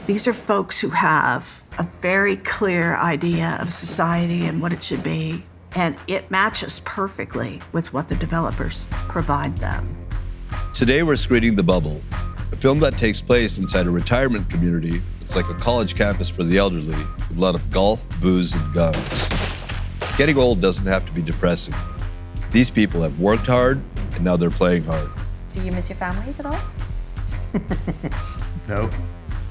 These are folks who have a very clear idea of society and what it should be, and it matches perfectly with what the developers provide them. Today we're screening The Bubble, a film that takes place inside a retirement community. It's like a college campus for the elderly, with a lot of golf, booze, and guns. Getting old doesn't have to be depressing. These people have worked hard, and now they're playing hard. Do you miss your families at all? No.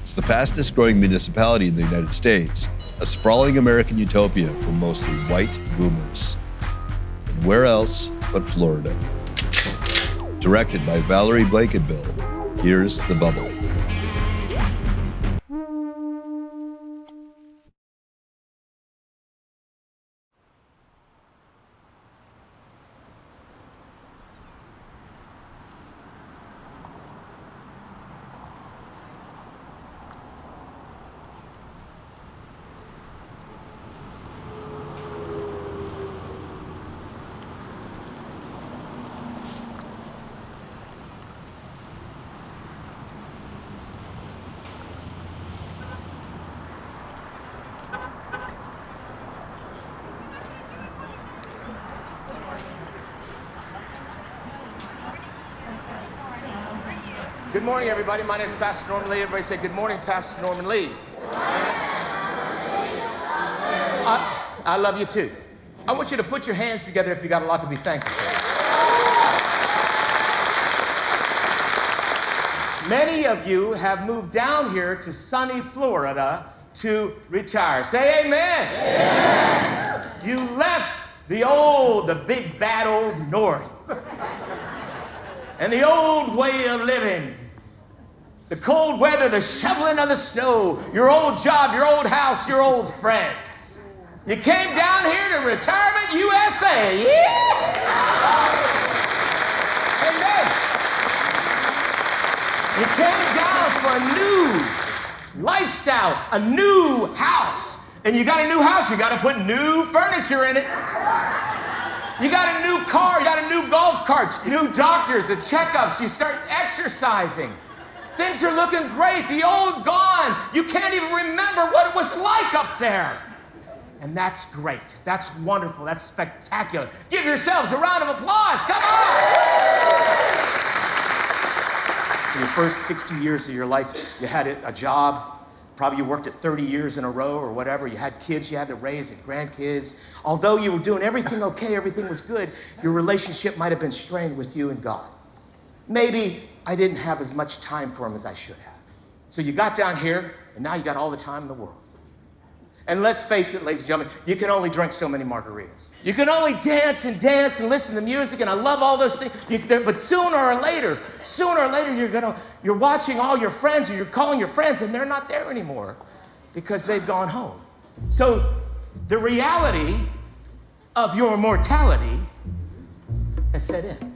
It's the fastest growing municipality in the United States, a sprawling American utopia for mostly white boomers. And where else but Florida? Directed by Valerie Blankenbill, here's The Bubble. Good morning, everybody. My name is Pastor Norman Lee. Everybody say, good morning, Pastor Norman Lee. I love you too. I want you to put your hands together if you got a lot to be thankful for. Many of you have moved down here to sunny Florida to retire. Say amen. Amen. You left the big bad old North. And the old way of living, the cold weather, the shoveling of the snow, your old job, your old house, your old friends. You came down here to Retirement USA. Yeah! Amen. You came down for a new lifestyle, a new house. And you got a new house, you got to put new furniture in it. You got a new car, you got a new golf cart, new doctors, the checkups, you start exercising. Things are looking great, the old gone. You can't even remember what it was like up there. And that's great, that's wonderful, that's spectacular. Give yourselves a round of applause, come on! In your first 60 years of your life, you had a job. Probably you worked at 30 years in a row or whatever. You had kids you had to raise and grandkids. Although you were doing everything okay, everything was good, your relationship might have been strained with you and God. Maybe I didn't have as much time for him as I should have. So you got down here, and now you got all the time in the world. And let's face it, ladies and gentlemen, you can only drink so many margaritas. You can only dance and listen to music, and I love all those things. But sooner or later, you're watching all your friends, or you're calling your friends, and they're not there anymore because they've gone home. So the reality of your mortality has set in.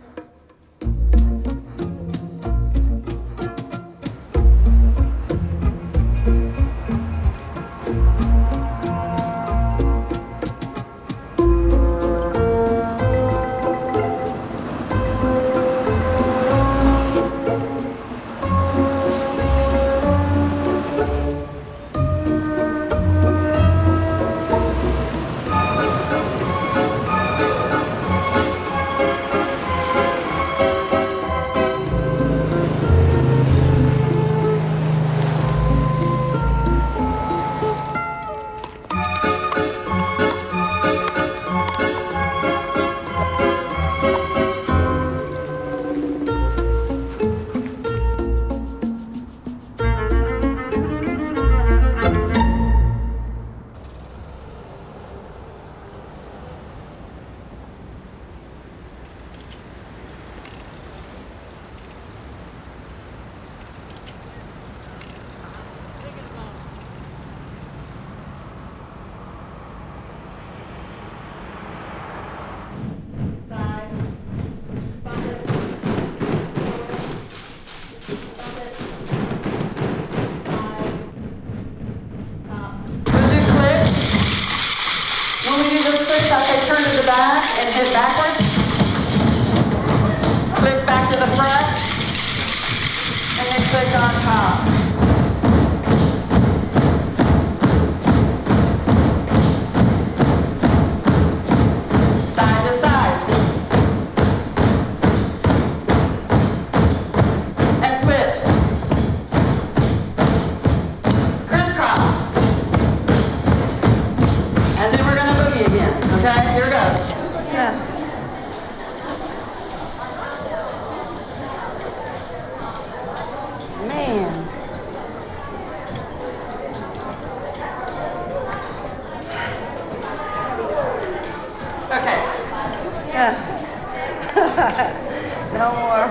and head backwards. Click back to the front, and then click on top. No more.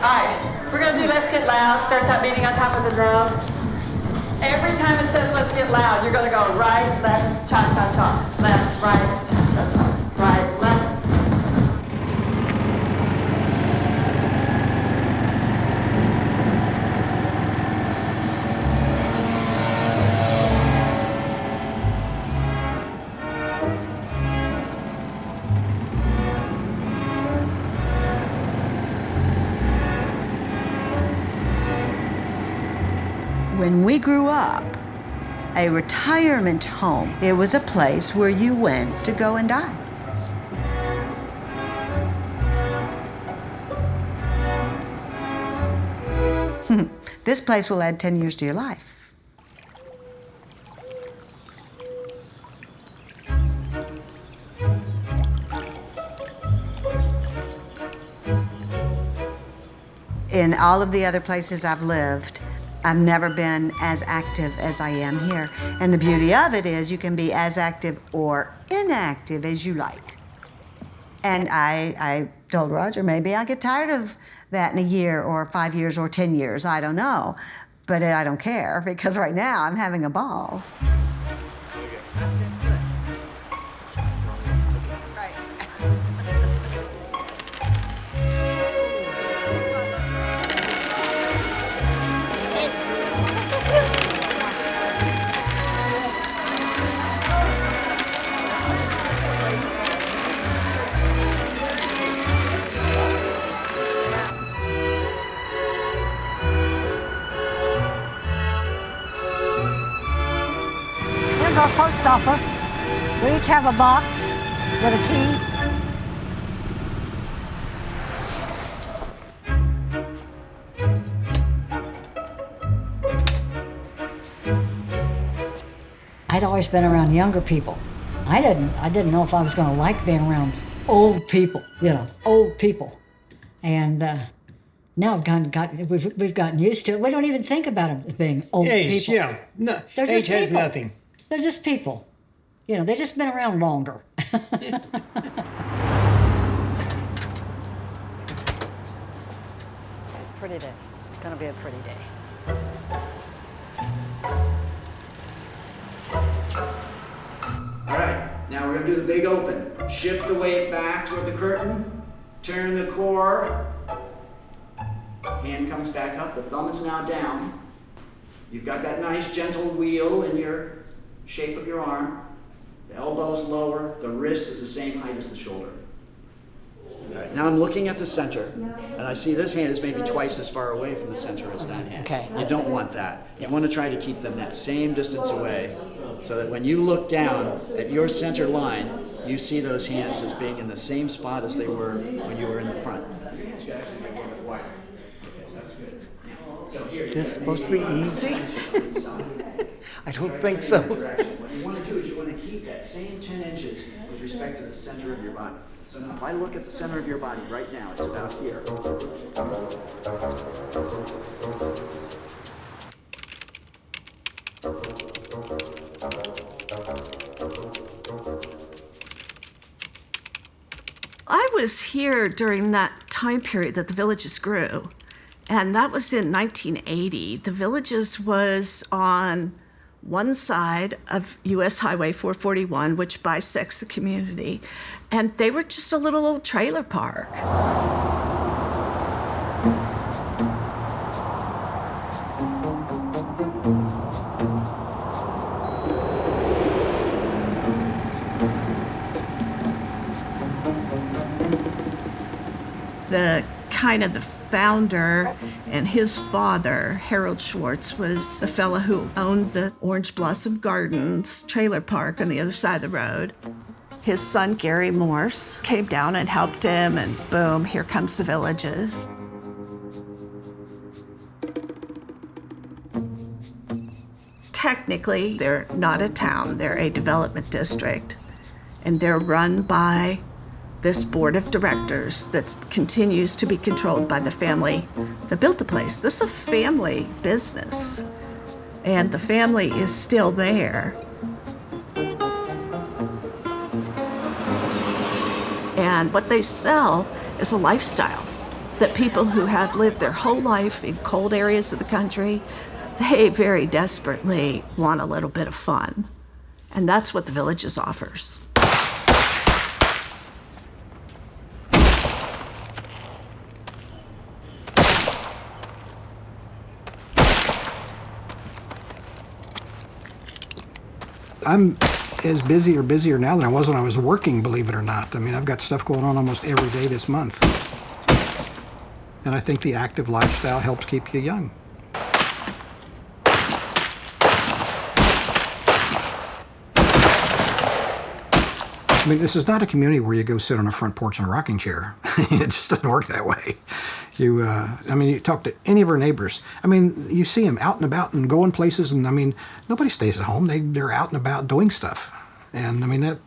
All right, we're gonna do Let's Get Loud. Starts out beating on top of the drum. Every time it says let's get loud, you're gonna go right, left, cha-cha-cha. Left, right, cha-cha-cha. Right, left. When we grew up, a retirement home, it was a place where you went to go and die. This place will add 10 years to your life. In all of the other places I've lived, I've never been as active as I am here. And the beauty of it is you can be as active or inactive as you like. And I told Roger, maybe I'll get tired of that in a year or 5 years or 10 years, I don't know. But I don't care, because right now I'm having a ball. Here's our post office. We each have a box with a key. I'd always been around younger people. I didn't know if I was going to like being around old people, old people. And now we've gotten used to it. We don't even think about them as being old Age, people. yeah. No, They're age just has people. nothing. They're just people. They've just been around longer. Pretty day. It's going to be a pretty day. All right, now we're gonna do the big open. Shift the weight back toward the curtain, turn the core, hand comes back up, the thumb is now down. You've got that nice gentle wheel in your shape of your arm. The elbow's lower, the wrist is the same height as the shoulder. All right, now I'm looking at the center, and I see this hand is maybe twice as far away from the center as that hand. Okay. You don't want that. You want to try to keep them that same distance away, so that when you look down at your center line, you see those hands as being in the same spot as they were when you were in the front. Is this supposed to be easy? I don't think so. What you want to do is you want to keep that same 10 inches with respect to the center of your body. So now if I look at the center of your body right now, it's about here. I was here during that time period that the Villages grew, and that was in 1980. The Villages was on one side of US Highway 441, which bisects the community, and they were just a little old trailer park. The founder and his father, Harold Schwartz, was a fellow who owned the Orange Blossom Gardens trailer park on the other side of the road. His son, Gary Morse, came down and helped him, and boom, here comes the Villages. Technically, they're not a town, they're a development district, and they're run by this board of directors that continues to be controlled by the family that built the place. This is a family business, and the family is still there. And what they sell is a lifestyle that people who have lived their whole life in cold areas of the country, they very desperately want a little bit of fun. And that's what the Villages offers. I'm as busy or busier now than I was when I was working, believe it or not. I mean, I've got stuff going on almost every day this month. And I think the active lifestyle helps keep you young. I mean, this is not a community where you go sit on a front porch in a rocking chair. It just doesn't work that way. I mean, you talk to any of our neighbors. I mean, you see them out and about and going places, and I mean, nobody stays at home. They're out and about doing stuff, and I mean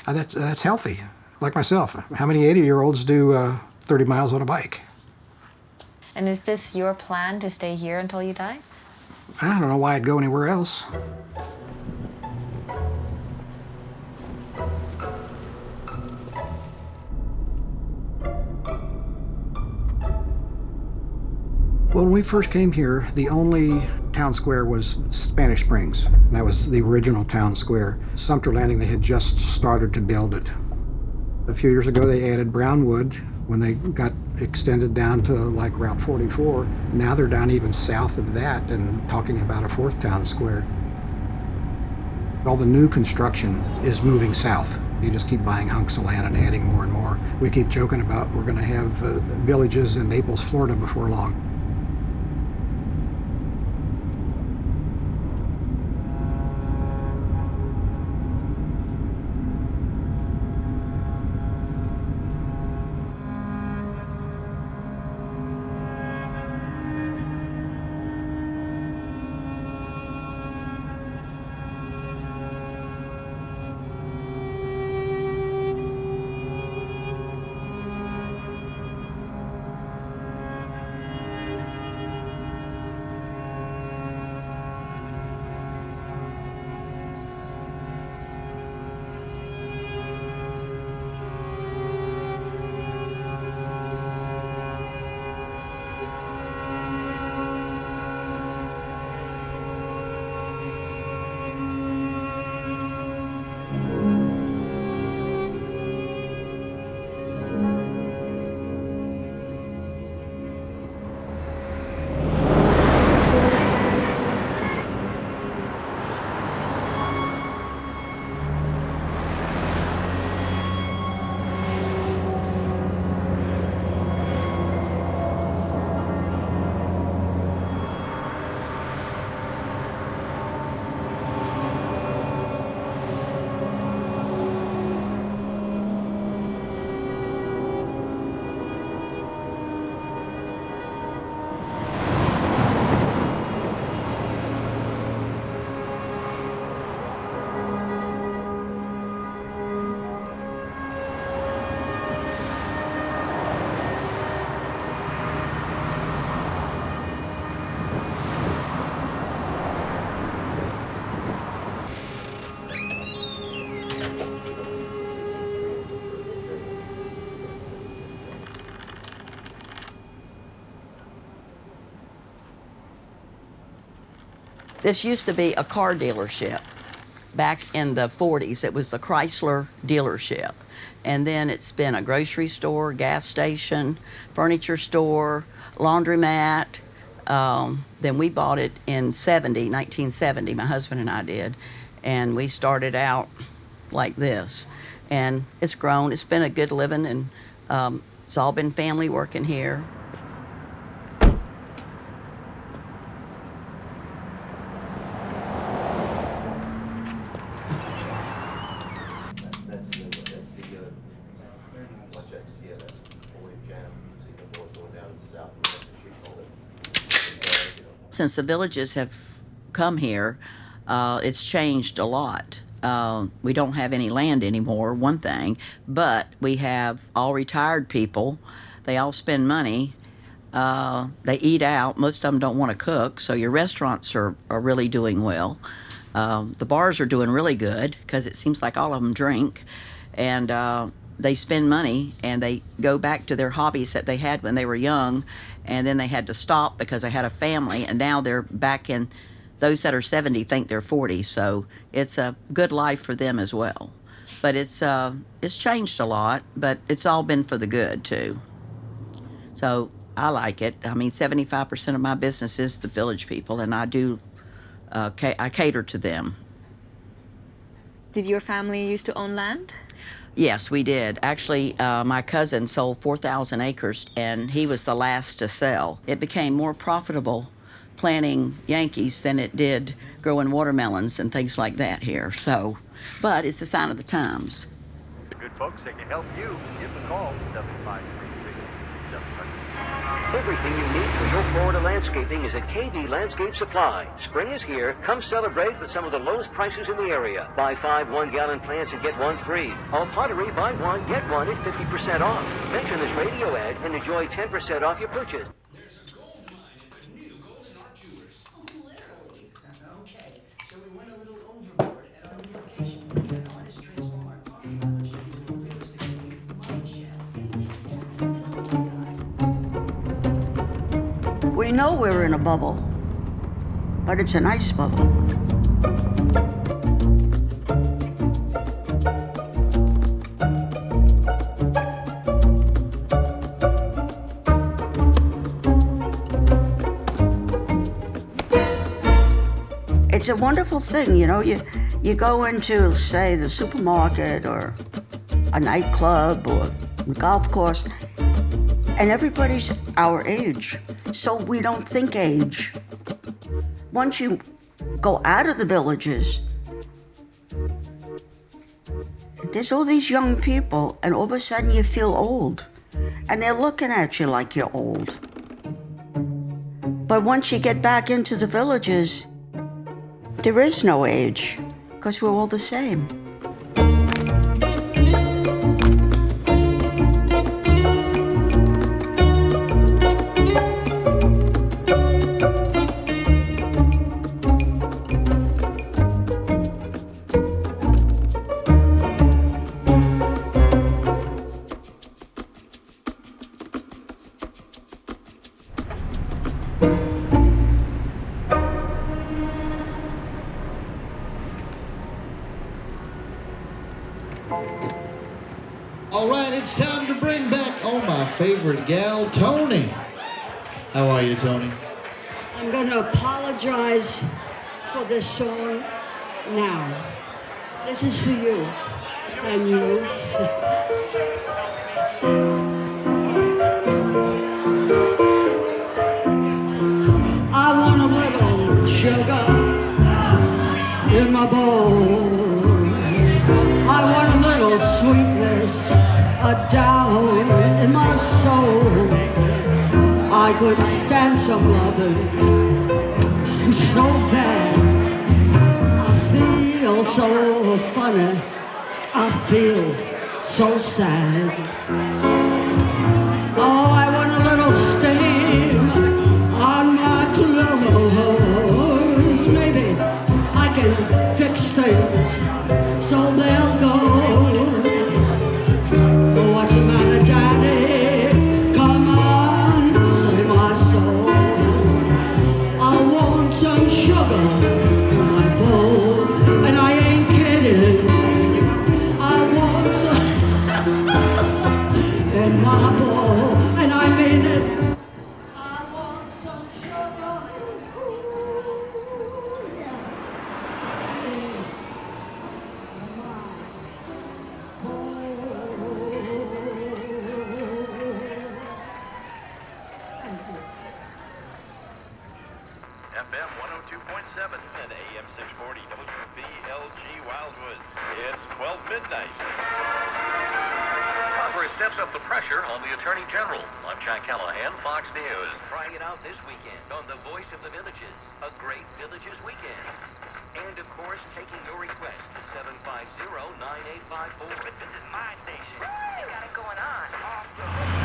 that's healthy. Like myself, how many 80-year-olds do 30 miles on a bike? And is this your plan to stay here until you die? I don't know why I'd go anywhere else. Well, when we first came here, the only town square was Spanish Springs. That was the original town square. Sumter Landing, they had just started to build it. A few years ago, they added Brownwood when they got extended down to like Route 44. Now they're down even south of that and talking about a fourth town square. All the new construction is moving south. You just keep buying hunks of land and adding more and more. We keep joking about we're going to have villages in Naples, Florida before long. This used to be a car dealership. Back in the 40s, it was the Chrysler dealership. And then it's been a grocery store, gas station, furniture store, laundromat. Then we bought it in 1970, my husband and I did. And we started out like this. And it's grown, it's been a good living, and it's all been family working here. Since the villages have come here, it's changed a lot. We don't have any land anymore, one thing, but we have all retired people. They all spend money. They eat out. Most of them don't want to cook, so your restaurants are really doing well. The bars are doing really good because it seems like all of them drink. And they spend money and they go back to their hobbies that they had when they were young, and then they had to stop because they had a family, and now they're back in. Those that are 70 think they're 40, so it's a good life for them as well. But it's changed a lot, but it's all been for the good too. So I like it. I mean, 75% of my business is the village people, and I cater to them. Did your family used to own land? Yes, we did. Actually, my cousin sold 4,000 acres, and he was the last to sell. It became more profitable planting Yankees than it did growing watermelons and things like that here. So, but it's a sign of the times. The good folks, they can help you. Give them a call, 753-3700. Everything you need for your Florida landscaping is at KD Landscape Supply. Spring is here. Come celebrate with some of the lowest prices in the area. Buy 5 1-gallon plants and get 1 free. All pottery, buy 1, get 1 at 50% off. Mention this radio ad and enjoy 10% off your purchase. We know we're in a bubble, but it's a nice bubble. It's a wonderful thing, you know, you go into, say, the supermarket or a nightclub or a golf course, and everybody's our age, so we don't think age. Once you go out of the villages, there's all these young people, and all of a sudden you feel old, and they're looking at you like you're old. But once you get back into the villages, there is no age, because we're all the same. All right, it's time to bring back, my favorite gal, Toni. How are you, Toni? I'm going to apologize for this song now. This is for you and you. I want a little sugar in my bowl. I want a little sweetness down in my soul. I couldn't stand some loving so bad. I feel so funny. I feel so sad. Oh, I want a little steam on my clothes. Maybe I can fix things so they'll go. What's the matter, Daddy? Come on, save my soul. I want some sugar in my bowl, and I ain't kidding. I want some in my bowl, and I mean it. I want some sugar. FM 102.7 and AM 640 WBLG Wildwood. It's 12 midnight. Congress steps up the pressure on the Attorney General. I'm Jack Callahan, Fox News. Try it out this weekend on The Voice of the Villages, a great Villages weekend. And, of course, taking your request to 750-9854. But this is my station. They got it going on off the radio.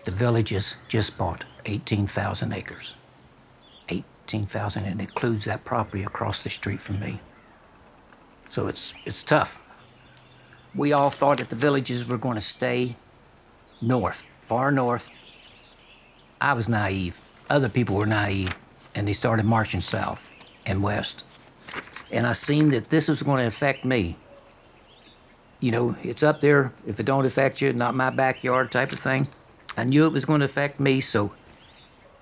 The Villages just bought 18,000 acres. 18,000, and it includes that property across the street from me. So it's tough. We all thought that the Villages were going to stay north, far north. I was naive. Other people were naive, and they started marching south and west. And I seen that this was going to affect me. You know, it's up there. If it don't affect you, not my backyard type of thing. I knew it was going to affect me, so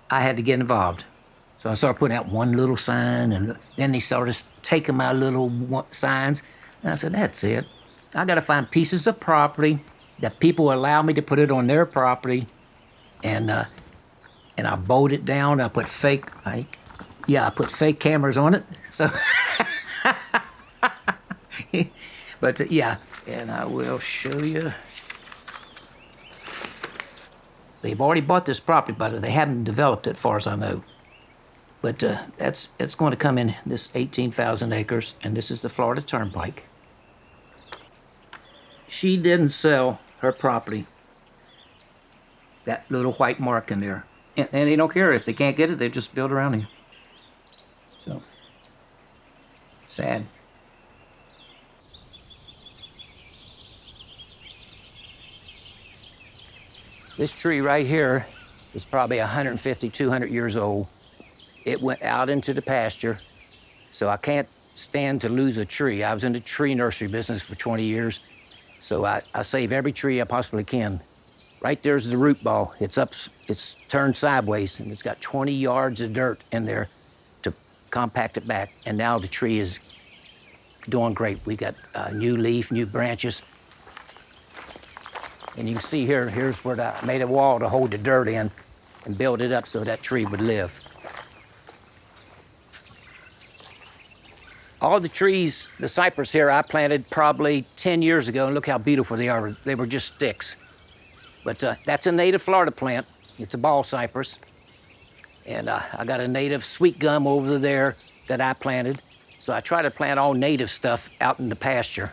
I had to get involved. So I started putting out one little sign, and then they started taking my little signs. And I said, that's it. I got to find pieces of property that people allow me to put it on their property. And I bowed it down. I put fake cameras on it. So, but yeah, and I will show you. They've already bought this property, but they haven't developed it, as far as I know. But it's going to come in this 18,000 acres, and this is the Florida Turnpike. She didn't sell her property. That little white mark in there. And they don't care. If they can't get it, they just build around here. So, sad. This tree right here is probably 150, 200 years old. It went out into the pasture, so I can't stand to lose a tree. I was in the tree nursery business for 20 years, so I save every tree I possibly can. Right there's the root ball. It's turned sideways, and it's got 20 yards of dirt in there to compact it back, and now the tree is doing great. We got new leaf, new branches. And you can see here's where I made a wall to hold the dirt in and build it up so that tree would live. All the trees, the cypress here, I planted probably 10 years ago, and look how beautiful they are. They were just sticks. But that's a native Florida plant. It's a ball cypress. And I got a native sweet gum over there that I planted. So I try to plant all native stuff out in the pasture.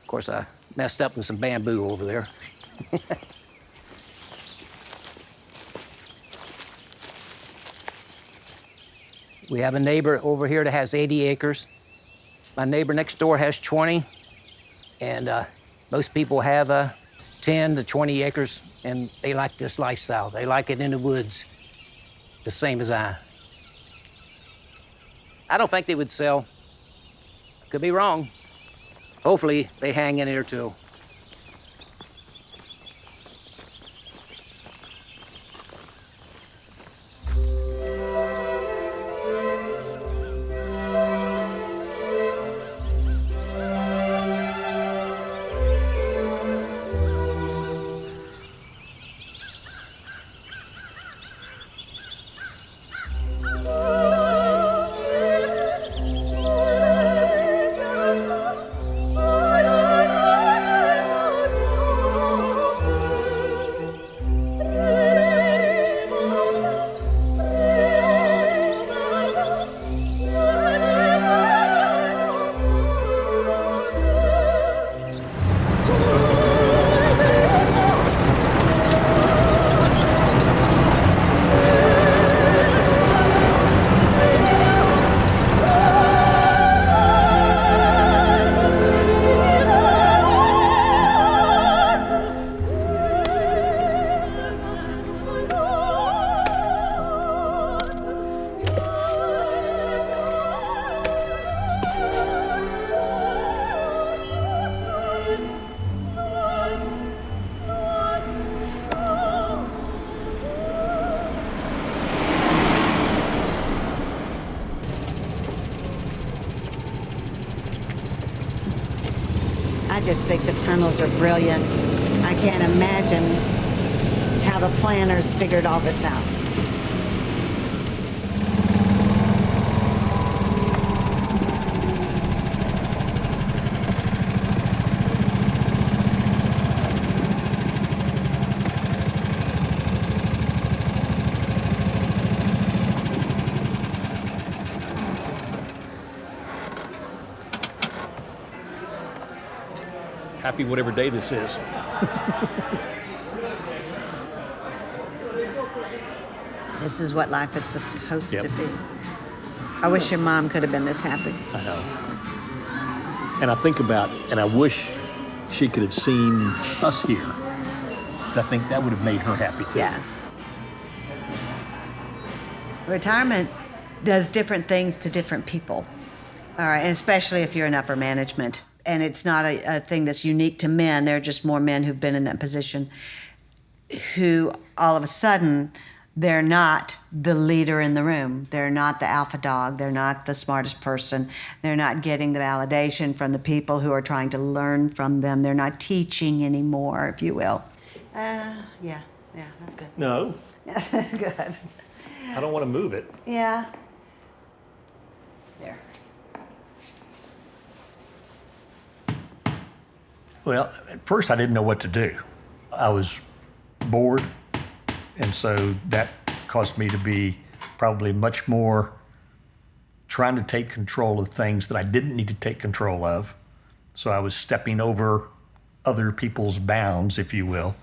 Of course, I messed up with some bamboo over there. We have a neighbor over here that has 80 acres. My neighbor next door has 20. And most people have 10 to 20 acres, and they like this lifestyle. They like it in the woods, the same as I. I don't think they would sell. Could be wrong. Hopefully, they hang in there too. I just think the tunnels are brilliant. I can't imagine how the planners figured all this out. Happy whatever day this is. This is what life is supposed Yep. to be. I wish your mom could have been this happy. I know. And I think about, and I wish she could have seen us here. 'Cause I think that would have made her happy too. Yeah. Retirement does different things to different people. All right, and especially if you're in upper management. And it's not a thing that's unique to men. There are just more men who've been in that position who all of a sudden, they're not the leader in the room. They're not the alpha dog. They're not the smartest person. They're not getting the validation from the people who are trying to learn from them. They're not teaching anymore, if you will. Yeah, that's good. No, That's good. I don't want to move it. Yeah. There. Well, at first I didn't know what to do. I was bored, and so that caused me to be probably much more trying to take control of things that I didn't need to take control of. So I was stepping over other people's bounds, if you will,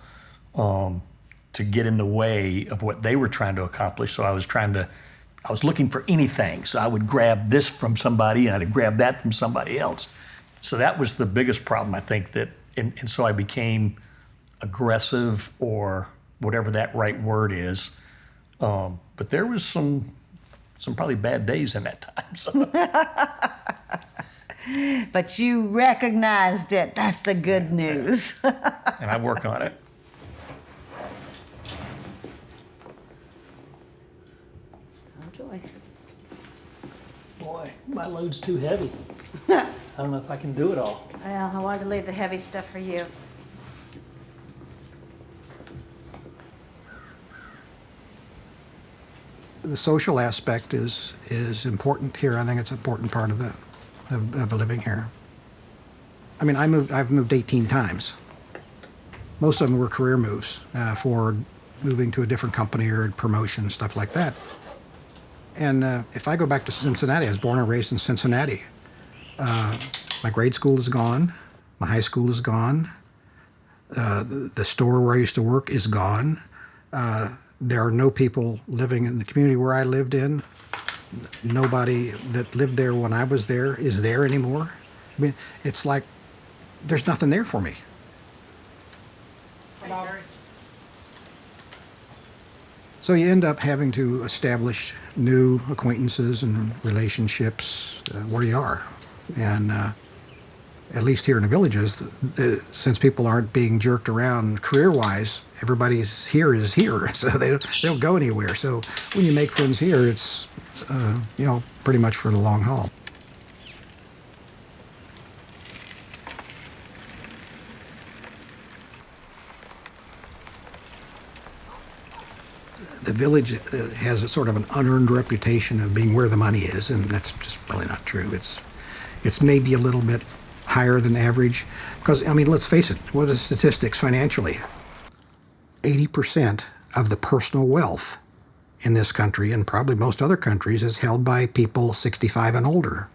to get in the way of what they were trying to accomplish. So I was looking for anything. So I would grab this from somebody and I'd grab that from somebody else. So that was the biggest problem, I think, and so I became aggressive, or whatever that right word is. But there was some probably bad days in that time. So. But you recognized it. That's the good news. And I work on it. Oh, joy. Boy, my load's too heavy. I don't know if I can do it all. Well, I wanted to leave the heavy stuff for you. The social aspect is important here. I think it's an important part of living here. I mean, I've moved 18 times. Most of them were career moves for moving to a different company or promotion, stuff like that. And if I go back to Cincinnati, I was born and raised in Cincinnati. My grade school is gone. My high school is gone. The store where I used to work is gone. There are no people living in the community where I lived in. Nobody that lived there when I was there is there anymore. I mean, it's like there's nothing there for me. So you end up having to establish new acquaintances and relationships where you are. And at least here in the villages, since people aren't being jerked around career-wise, everybody's here is here, so they don't go anywhere. So when you make friends here, it's pretty much for the long haul. The village has a sort of an unearned reputation of being where the money is, and that's just really not true. It's maybe a little bit higher than average, because, I mean, let's face it, what are the statistics financially? 80% of the personal wealth in this country, and probably most other countries, is held by people 65 and older.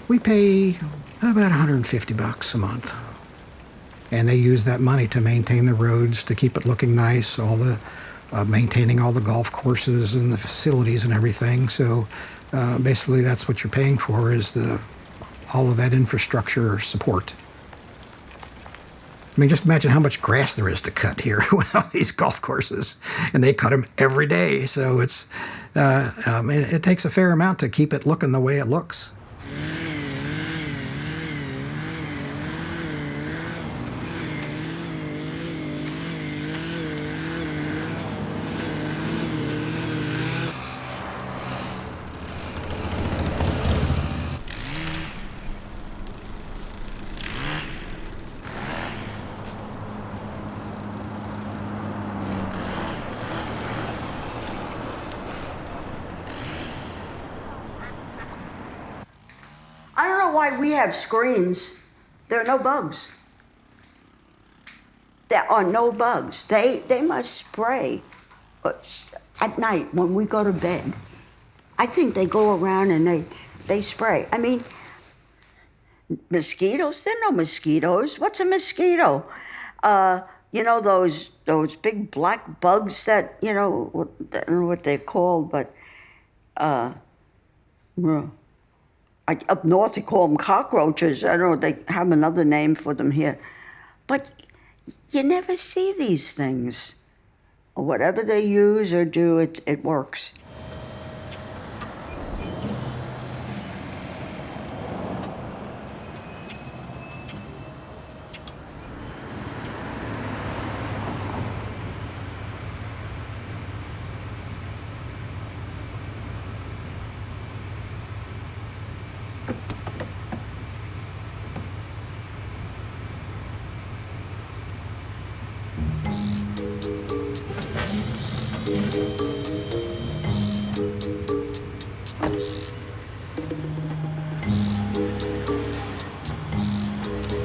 We pay about $150 a month. And they use that money to maintain the roads, to keep it looking nice, maintaining all the golf courses and the facilities and everything. So basically that's what you're paying for, is all of that infrastructure support. I mean, just imagine how much grass there is to cut here with these golf courses, and they cut them every day. So it takes a fair amount to keep it looking the way it looks. I don't know why we have screens. There are no bugs. There are no bugs. They must spray at night when we go to bed. I think they go around and they spray. I mean, mosquitoes. There are no mosquitoes. What's a mosquito? You know those big black bugs that, you know, I don't know what they're called, but up north they call them cockroaches. I don't know, they have another name for them here. But you never see these things. Whatever they use or do, it works.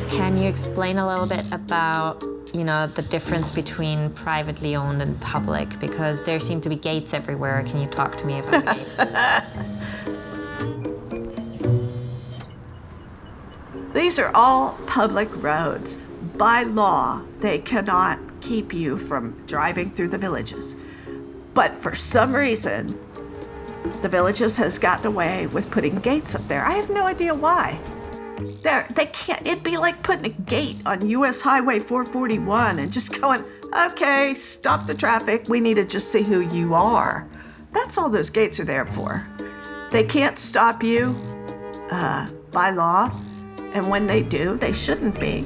Can you explain a little bit about, you know, the difference between privately owned and public? Because there seem to be gates everywhere. Can you talk to me about gates? These are all public roads. By law, they cannot keep you from driving through the villages. But for some reason, the villages has gotten away with putting gates up there. I have no idea why. They can't, it'd be like putting a gate on US Highway 441 and just going, okay, stop the traffic. We need to just see who you are. That's all those gates are there for. They can't stop you by law. And when they do, they shouldn't be.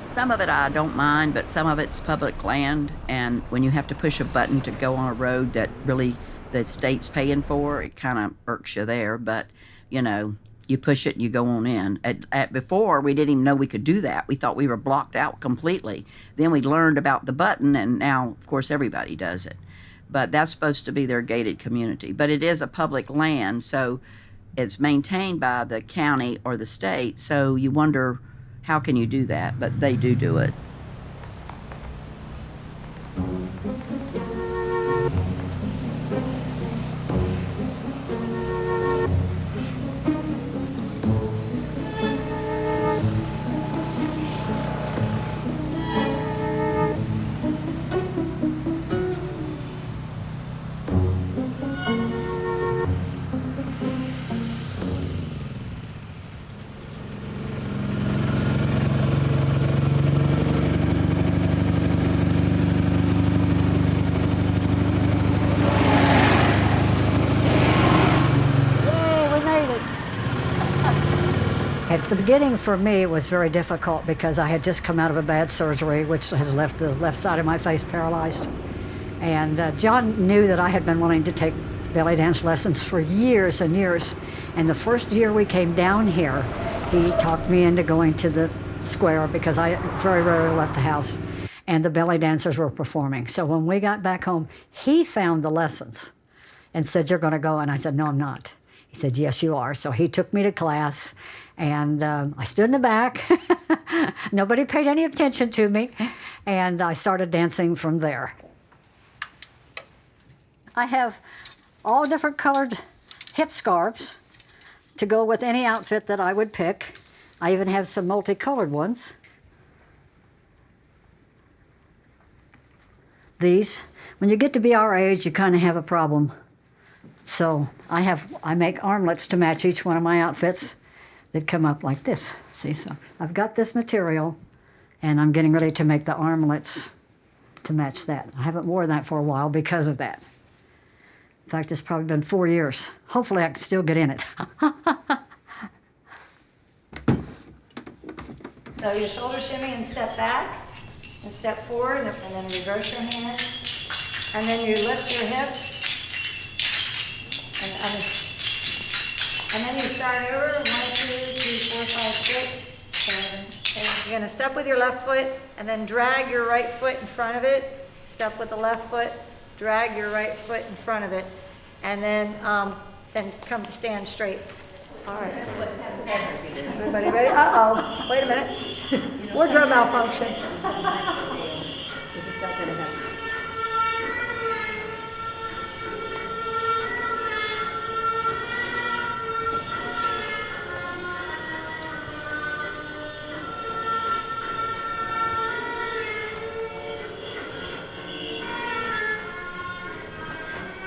Some of it I don't mind, but some of it's public land. And when you have to push a button to go on a road that really the state's paying for, it kind of irks you there. But, you know, you push it and you go on in. Before, we didn't even know we could do that. We thought we were blocked out completely. Then we learned about the button, and now, of course, everybody does it. But that's supposed to be their gated community. But it is a public land, so it's maintained by the county or the state. So you wonder, how can you do that? But they do it. At the beginning, for me, it was very difficult because I had just come out of a bad surgery, which has left the left side of my face paralyzed. And John knew that I had been wanting to take belly dance lessons for years and years. And the first year we came down here, he talked me into going to the square because I very rarely left the house. And the belly dancers were performing. So when we got back home, he found the lessons and said, "You're going to go?" And I said, "No, I'm not." He said, "Yes, you are." So he took me to class. And I stood in the back. Nobody paid any attention to me. And I started dancing from there. I have all different colored hip scarves to go with any outfit that I would pick. I even have some multicolored ones. These, when you get to be our age, you kind of have a problem. So I make armlets to match each one of my outfits. That come up like this. See, so I've got this material, and I'm getting ready to make the armlets to match that. I haven't worn that for a while because of that. In fact, it's probably been 4 years. Hopefully I can still get in it. So your shoulder shimmy and step back, and step forward, and then reverse your hand. And then you lift your hip, and then you start over, 1, 2, 3, 4, 5, 6, 7, 8. You're gonna step with your left foot and then drag your right foot in front of it. Step with the left foot, drag your right foot in front of it. And then come to stand straight. All right. Everybody ready? Uh-oh, wait a minute. Wardrobe malfunction.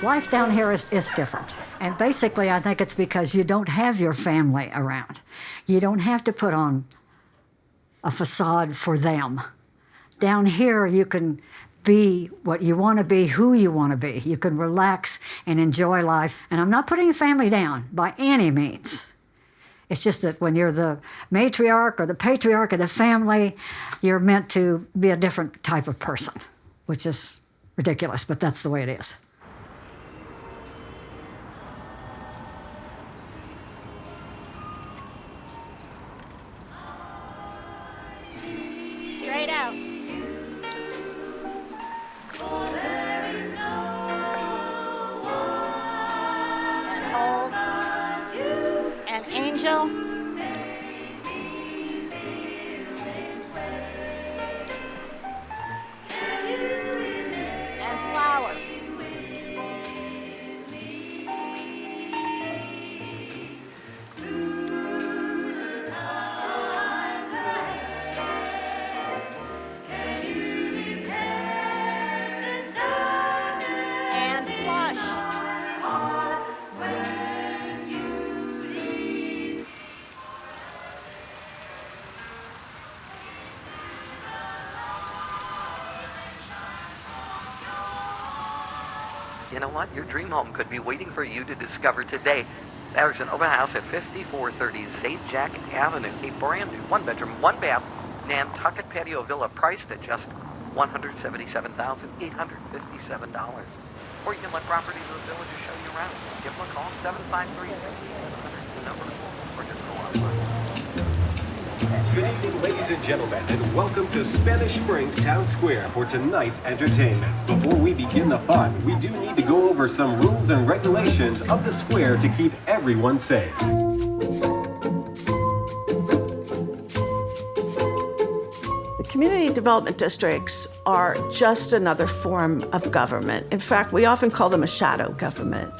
Life down here is different. And basically, I think it's because you don't have your family around. You don't have to put on a facade for them. Down here, you can be what you want to be, who you want to be. You can relax and enjoy life. And I'm not putting the family down by any means. It's just that when you're the matriarch or the patriarch of the family, you're meant to be a different type of person, which is ridiculous, but that's the way it is. Straight out. And hold. And angel. And flower. And flush. You know what? Your dream home could be waiting for you to discover today. There's an open house at 5430 Zajac Avenue. A brand new one-bedroom, one-bath Nantucket patio villa priced at just $177,857. Or you can let Properties of the Villages show you around. Give them a call, 753-6700, the number, or just go online. Good evening, ladies and gentlemen, and welcome to Spanish Springs Town Square for tonight's entertainment. Before we begin the fun, we do need to go over some rules and regulations of the square to keep everyone safe. The community development districts are just another form of government. In fact, we often call them a shadow government.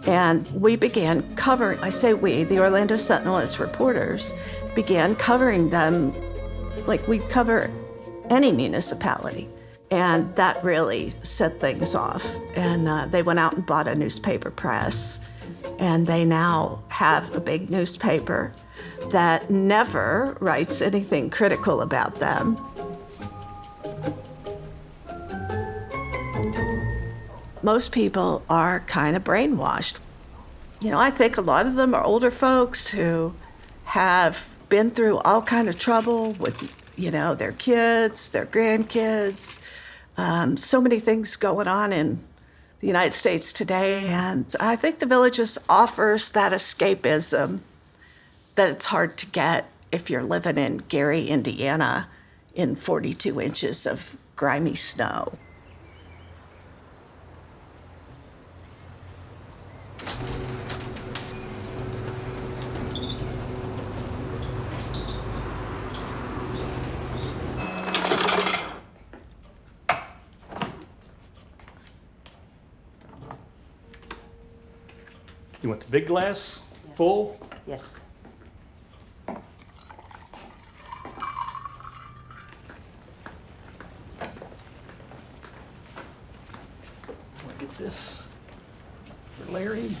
And we began covering, I say we, the Orlando Sentinel and its reporters, began covering them like we'd cover any municipality. And that really set things off. And they went out and bought a newspaper press. And they now have a big newspaper that never writes anything critical about them. Most people are kind of brainwashed. You know, I think a lot of them are older folks who have been through all kind of trouble with, you know, their kids, their grandkids, so many things going on in the United States today. And I think the Villages offers that escapism that it's hard to get if you're living in Gary, Indiana, in 42 inches of grimy snow. You want the big glass full? Yes. Want to get this for Larry?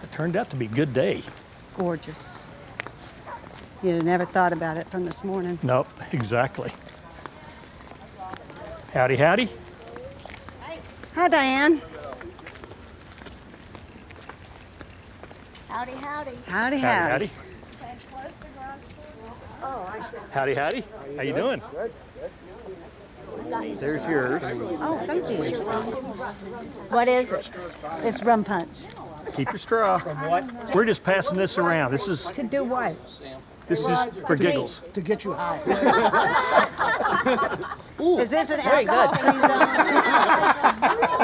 It turned out to be a good day. It's gorgeous. You'd have never thought about it from this morning. Nope, exactly. Howdy, howdy. Hi, Diane. Howdy, howdy. Howdy, howdy. Howdy, howdy. How you doing? There's yours. Oh, thank you. What is it? It's rum punch. Keep your straw. We're just passing this around. This is To do what? This is for giggles. To get you high. Ooh, Is this an very good.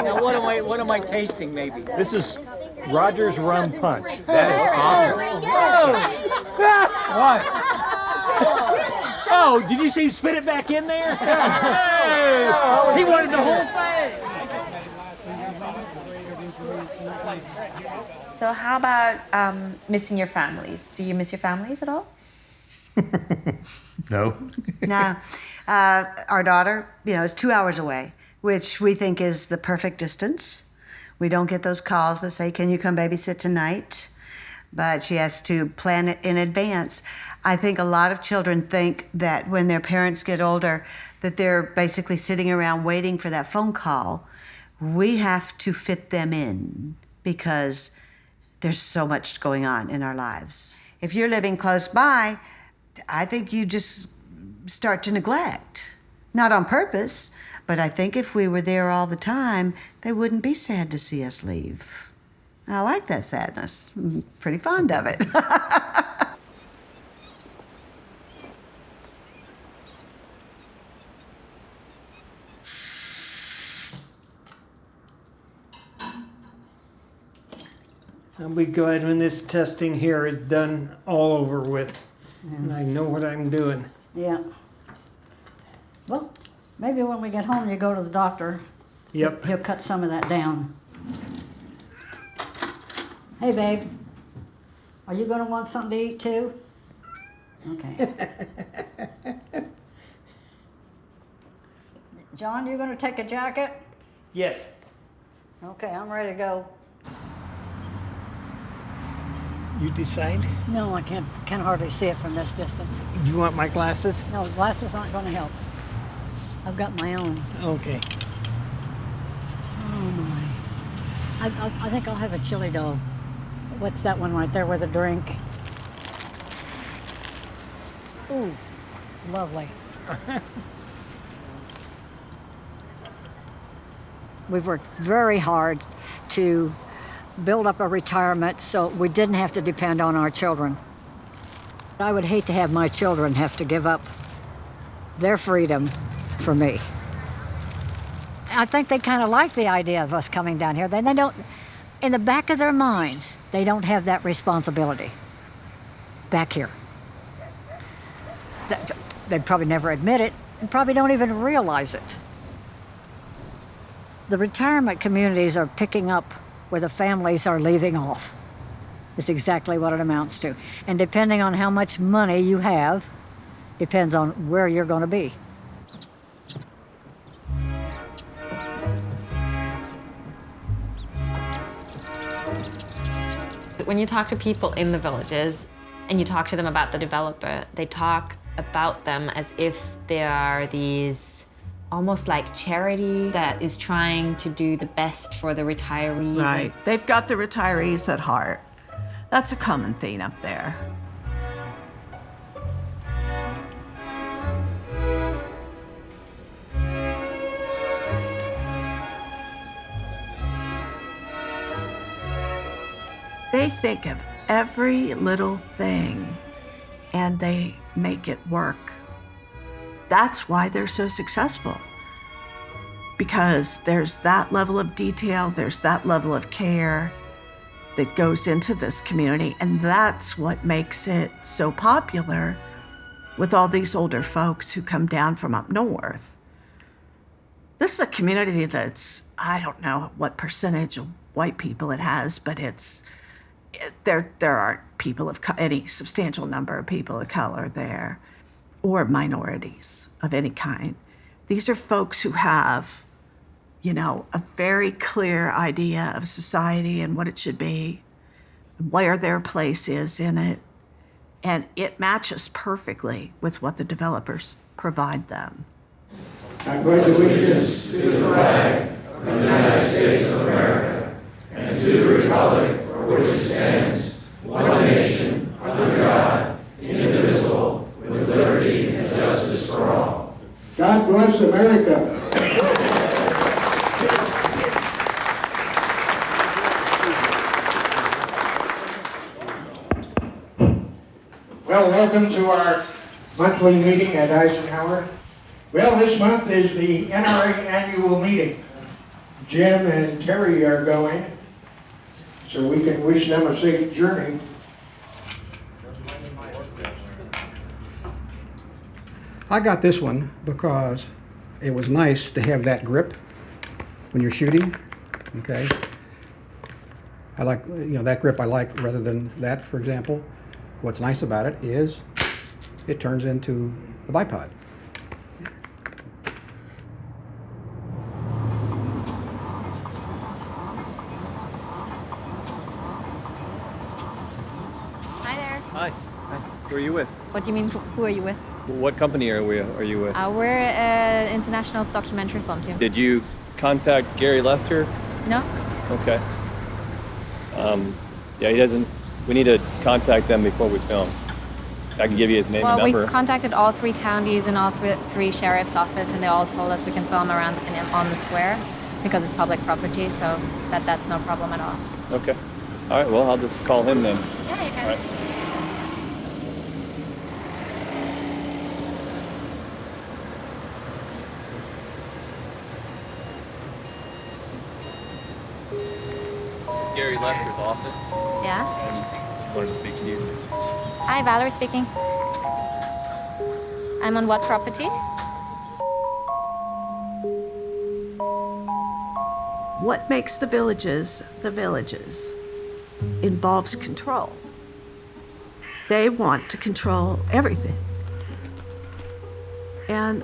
Now, what am I tasting, maybe? This is Roger's Rum Punch. That is What? Oh, did you see him spit it back in there? Hey! He wanted the whole thing. So how about missing your families? Do you miss your families at all? No. No. Our daughter, is 2 hours away, which we think is the perfect distance. We don't get those calls that say, can you come babysit tonight? But she has to plan it in advance. I think a lot of children think that when their parents get older, that they're basically sitting around waiting for that phone call. We have to fit them in because there's so much going on in our lives. If you're living close by, I think you just start to neglect. Not on purpose, but I think if we were there all the time, they wouldn't be sad to see us leave. I like that sadness. I'm pretty fond of it. I'll be glad when this testing here is done all over with. And I know what I'm doing. Yeah. Well, maybe when we get home, you go to the doctor. Yep. He'll cut some of that down. Hey, babe. Are you going to want something to eat, too? Okay. John, you going to take a jacket? Yes. Okay, I'm ready to go. You decide? No, I can't hardly see it from this distance. Do you want my glasses? No, glasses aren't going to help. I've got my own. Okay. Oh, my. I think I'll have a chili dog. What's that one right there with a drink? Ooh, lovely. We've worked very hard to build up a retirement so we didn't have to depend on our children. I would hate to have my children have to give up their freedom for me. I think they kind of like the idea of us coming down here. They don't, in the back of their minds, they don't have that responsibility back here. They'd probably never admit it and probably don't even realize it. The retirement communities are picking up where the families are leaving off. It's exactly what it amounts to. And depending on how much money you have, depends on where you're going to be. When you talk to people in the villages and you talk to them about the developer, they talk about them as if they are these almost like charity that is trying to do the best for the retirees. Right. They've got the retirees at heart. That's a common theme up there. They think of every little thing and they make it work. That's why they're so successful. Because there's that level of detail, there's that level of care that goes into this community, and that's what makes it so popular with all these older folks who come down from up north. This is a community that's, I don't know what percentage of white people it has, but there aren't people of any substantial number of people of color there, or minorities of any kind. These are folks who have, a very clear idea of society and what it should be, where their place is in it, and it matches perfectly with what the developers provide them. I pledge allegiance to the flag of the United States of America and to the republic for which it stands, one nation, under God, indivisible, with liberty and justice for all. God bless America. Well, welcome to our monthly meeting at Eisenhower. Well, this month is the NRA annual meeting. Jim and Terry are going, so we can wish them a safe journey. I got this one because it was nice to have that grip when you're shooting, okay? I like, that grip I like rather than that, for example. What's nice about it is it turns into a bipod. Hi there. Hi. Who are you with? What do you mean, who are you with? What company are you with? We're an international documentary film team. Did you contact Gary Lester? No? Okay. Yeah, he doesn't. We need to contact them before we film. I can give you his name and number. We contacted all 3 counties and all three sheriff's office, and they all told us we can film around on the square because it's public property, so that's no problem at all. Okay. All right. Well, I'll just call him then. Yeah, you can. All right. Gary Lester's office. Yeah? Just wanted to speak to you. Hi, Valerie speaking. I'm on what property? What makes the villages involves control. They want to control everything. And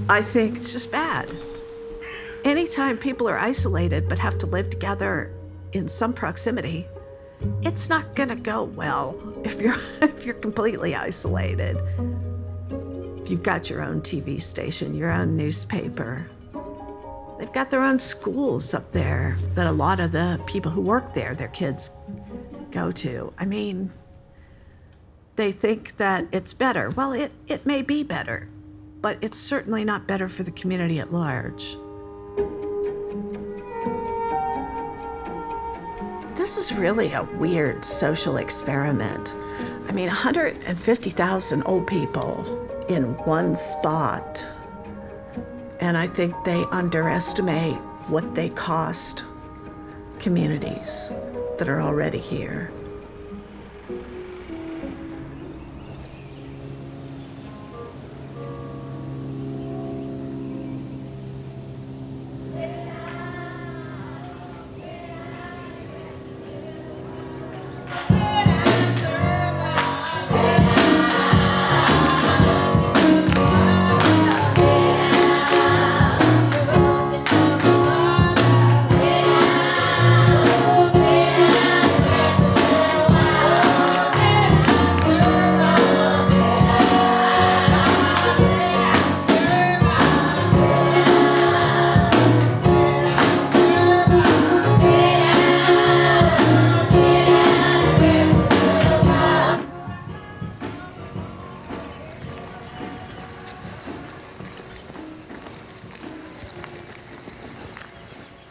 I think it's just bad. Anytime people are isolated but have to live together in some proximity, it's not gonna go well if you're completely isolated. If you've got your own TV station, your own newspaper, they've got their own schools up there that a lot of the people who work there, their kids go to. I mean, they think that it's better. Well, it may be better, but it's certainly not better for the community at large. This is really a weird social experiment. I mean, 150,000 old people in one spot. And I think they underestimate what they cost communities that are already here.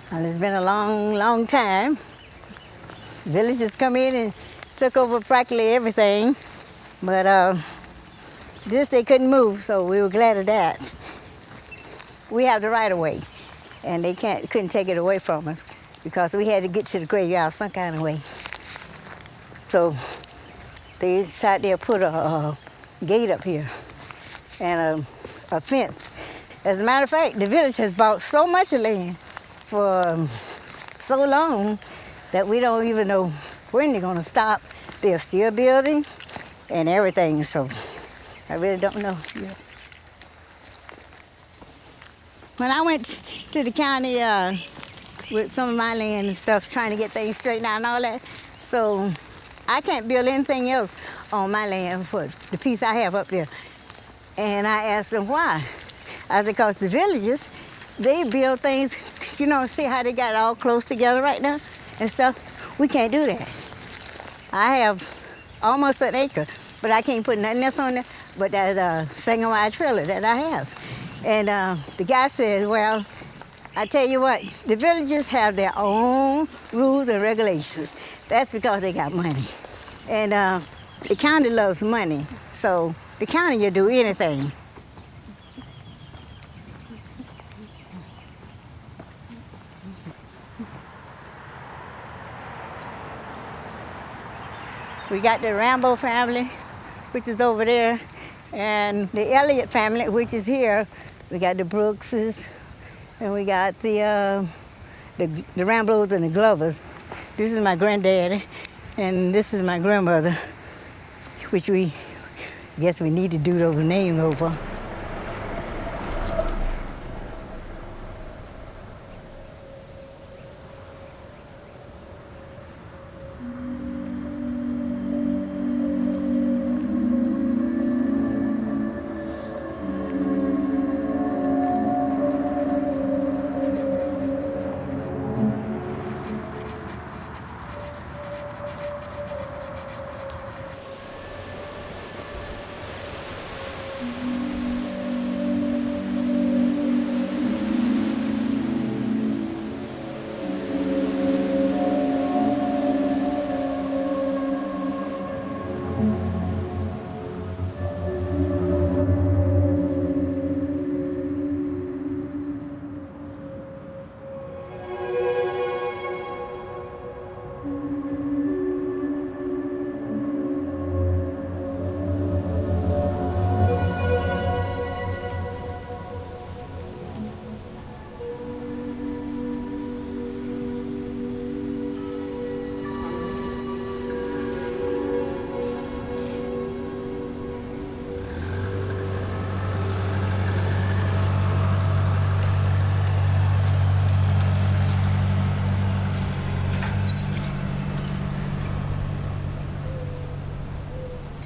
Well, it's been a long, long time. Villagers come in and took over practically everything, but this they couldn't move, so we were glad of that. We have the right of way, and they couldn't take it away from us because we had to get to the graveyard some kind of way. So they decided they'd put a gate up here and a fence. As a matter of fact, the village has bought so much land for so long that we don't even know when they're gonna stop. They're still building and everything, so I really don't know. Yeah. When I went to the county with some of my land and stuff, trying to get things straightened out and all that, so I can't build anything else on my land for the piece I have up there. And I asked them why. I said, because the villages, they build things, you know, see how they got it all close together right now and stuff? We can't do that. I have almost an acre, but I can't put nothing else on there but that single wide trailer that I have. And the guy said, well, I tell you what, the villagers have their own rules and regulations. That's because they got money. And the county loves money, so the county will do anything. We got the Rambo family, which is over there, and the Elliott family, which is here. We got the Brookses, and we got the Ramblos and the Glovers. This is my granddaddy, and this is my grandmother, which we Guess we need to do those names over.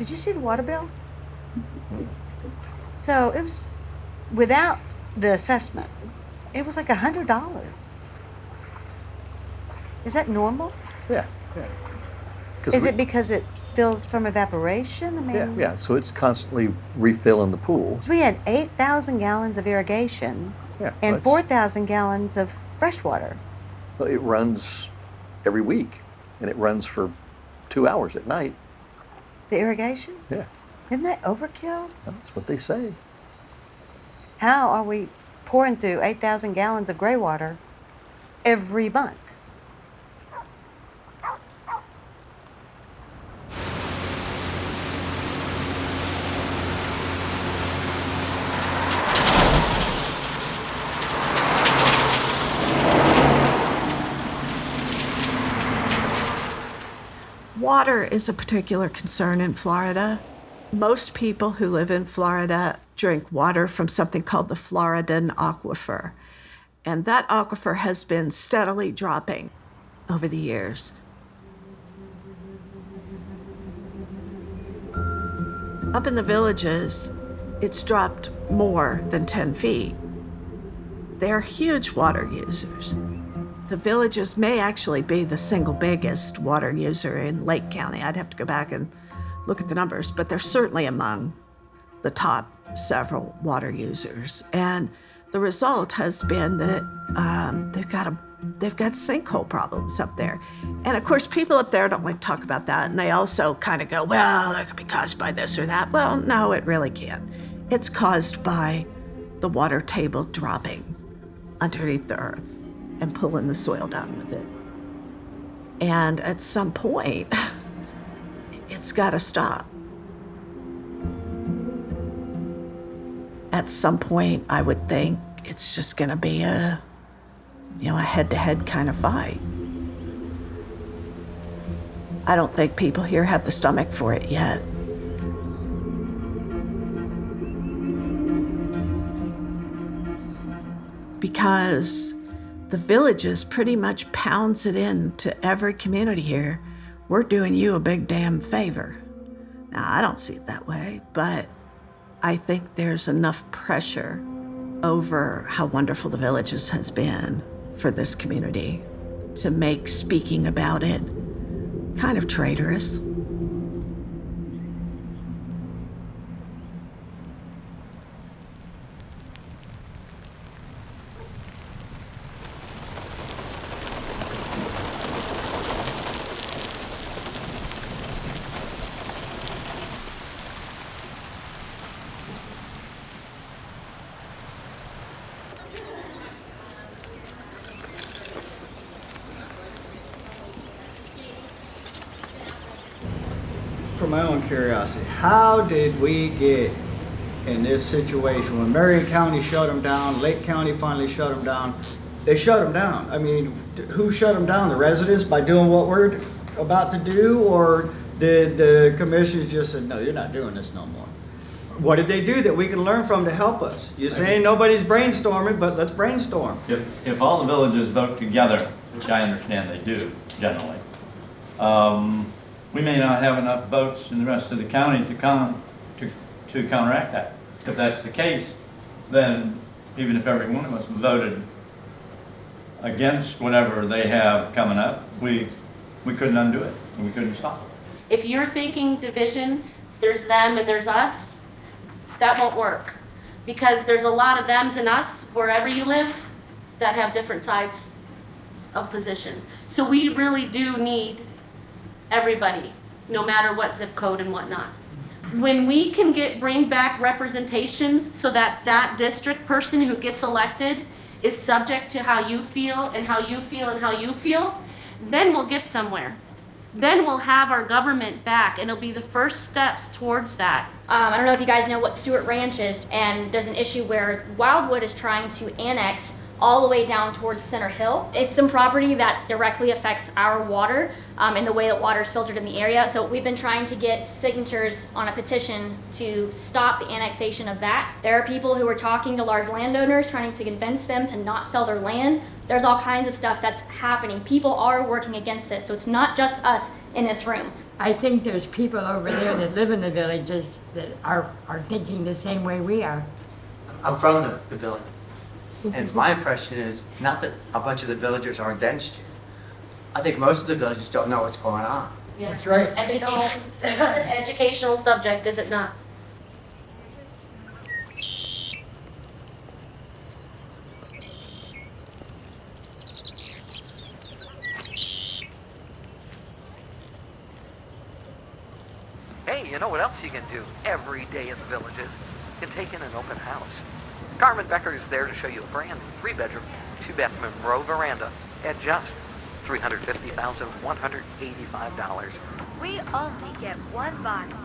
Did you see the water bill? So it was, without the assessment, it was like $100. Is that normal? Yeah. Is it because it fills from evaporation? I mean, Yeah. So it's constantly refilling the pool. So we had 8,000 gallons of irrigation and that's- 4,000 gallons of fresh water. Well, it runs every week, and it runs for 2 hours at night. The irrigation? Yeah, Isn't that overkill? that's what they say. How are we pouring through 8,000 gallons of gray water every month? Water is a particular concern in Florida. Most people who live in Florida drink water from something called the Floridian aquifer. And that aquifer has been steadily dropping over the years. Up in the villages, it's dropped more than 10 feet. They're huge water users. The villages may actually be the single biggest water user in Lake County. I'd have to go back and look at the numbers, but they're certainly among the top several water users. And the result has been that they've got sinkhole problems up there. And of course, people up there don't like to talk about that. And they also kind of go, well, that could be caused by this or that. Well, no, it really can't. It's caused by the water table dropping underneath the earth and pulling the soil down with it. And at some point, it's got to stop. At some point, I would think it's just going to be a head-to-head kind of fight. I don't think people here have the stomach for it yet. Because the villages pretty much pounds it into every community here. We're doing you a big damn favor. Now, I don't see it that way, but I think there's enough pressure over how wonderful the villages has been for this community to make speaking about it kind of traitorous. For my own curiosity, how did we get in this situation when Marion County shut them down, Lake County finally shut them down? They shut them down. I mean, who shut them down? The residents by doing what we're about to do, or The commissioners just said, no, you're not doing this no more. What did they do that we can learn from to help us? You're saying nobody's brainstorming, but let's brainstorm. If all the villages vote together, which I understand they do generally, we may not have enough votes in the rest of the county to counteract that. If that's the case, then even if every one of us voted against whatever they have coming up, we couldn't undo it, and we couldn't stop it. If you're thinking division, there's them and there's us, that won't work. Because there's a lot of thems and us, wherever you live, that have different sides of position. So we really do need everybody, no matter what zip code and whatnot. When we can bring back representation so that that district person who gets elected is subject to how you feel and how you feel and how you feel, then we'll get somewhere. Then we'll have our government back, and it'll be the first steps towards that. I don't know if you guys know what Stewart Ranch is, and there's an issue where Wildwood is trying to annex all the way down towards Center Hill. It's some property that directly affects our water and the way that water is filtered in the area. So we've been trying to get signatures on a petition to stop the annexation of that. There are people who are talking to large landowners, trying to convince them to not sell their land. There's all kinds of stuff that's happening. People are working against this, so it's not just us in this room. I think there's people over there that live in the villages that are thinking the same way we are. I'm from the village. And my impression is not that a bunch of the villagers are against you. I think most of the villagers don't know what's going on. Yeah. That's right. Education. It's an educational subject, is it not? Hey, you know what else you can do every day in the villages? You can take in an open house. Carmen Becker is there to show you a brand new 3-bedroom, 2-bathroom row veranda at just $350,185. We only get one body.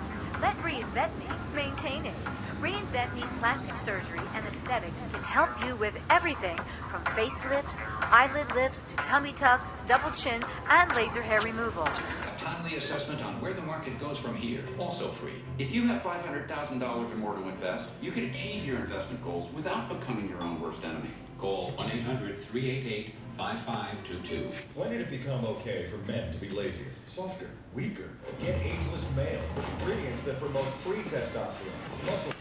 Let Reinvent Me maintain it. Reinvent Me Plastic Surgery and Aesthetics can help you with everything from facelifts, eyelid lifts to tummy tucks, double chin, and laser hair removal. A timely assessment on where the market goes from here, also free. If you have $500,000 or more to invest, you can achieve your investment goals without becoming your own worst enemy. Call 1-800-388-5522. When did it become okay for men to be lazier, softer, weaker? Get ageless male with ingredients that promote free testosterone, muscle.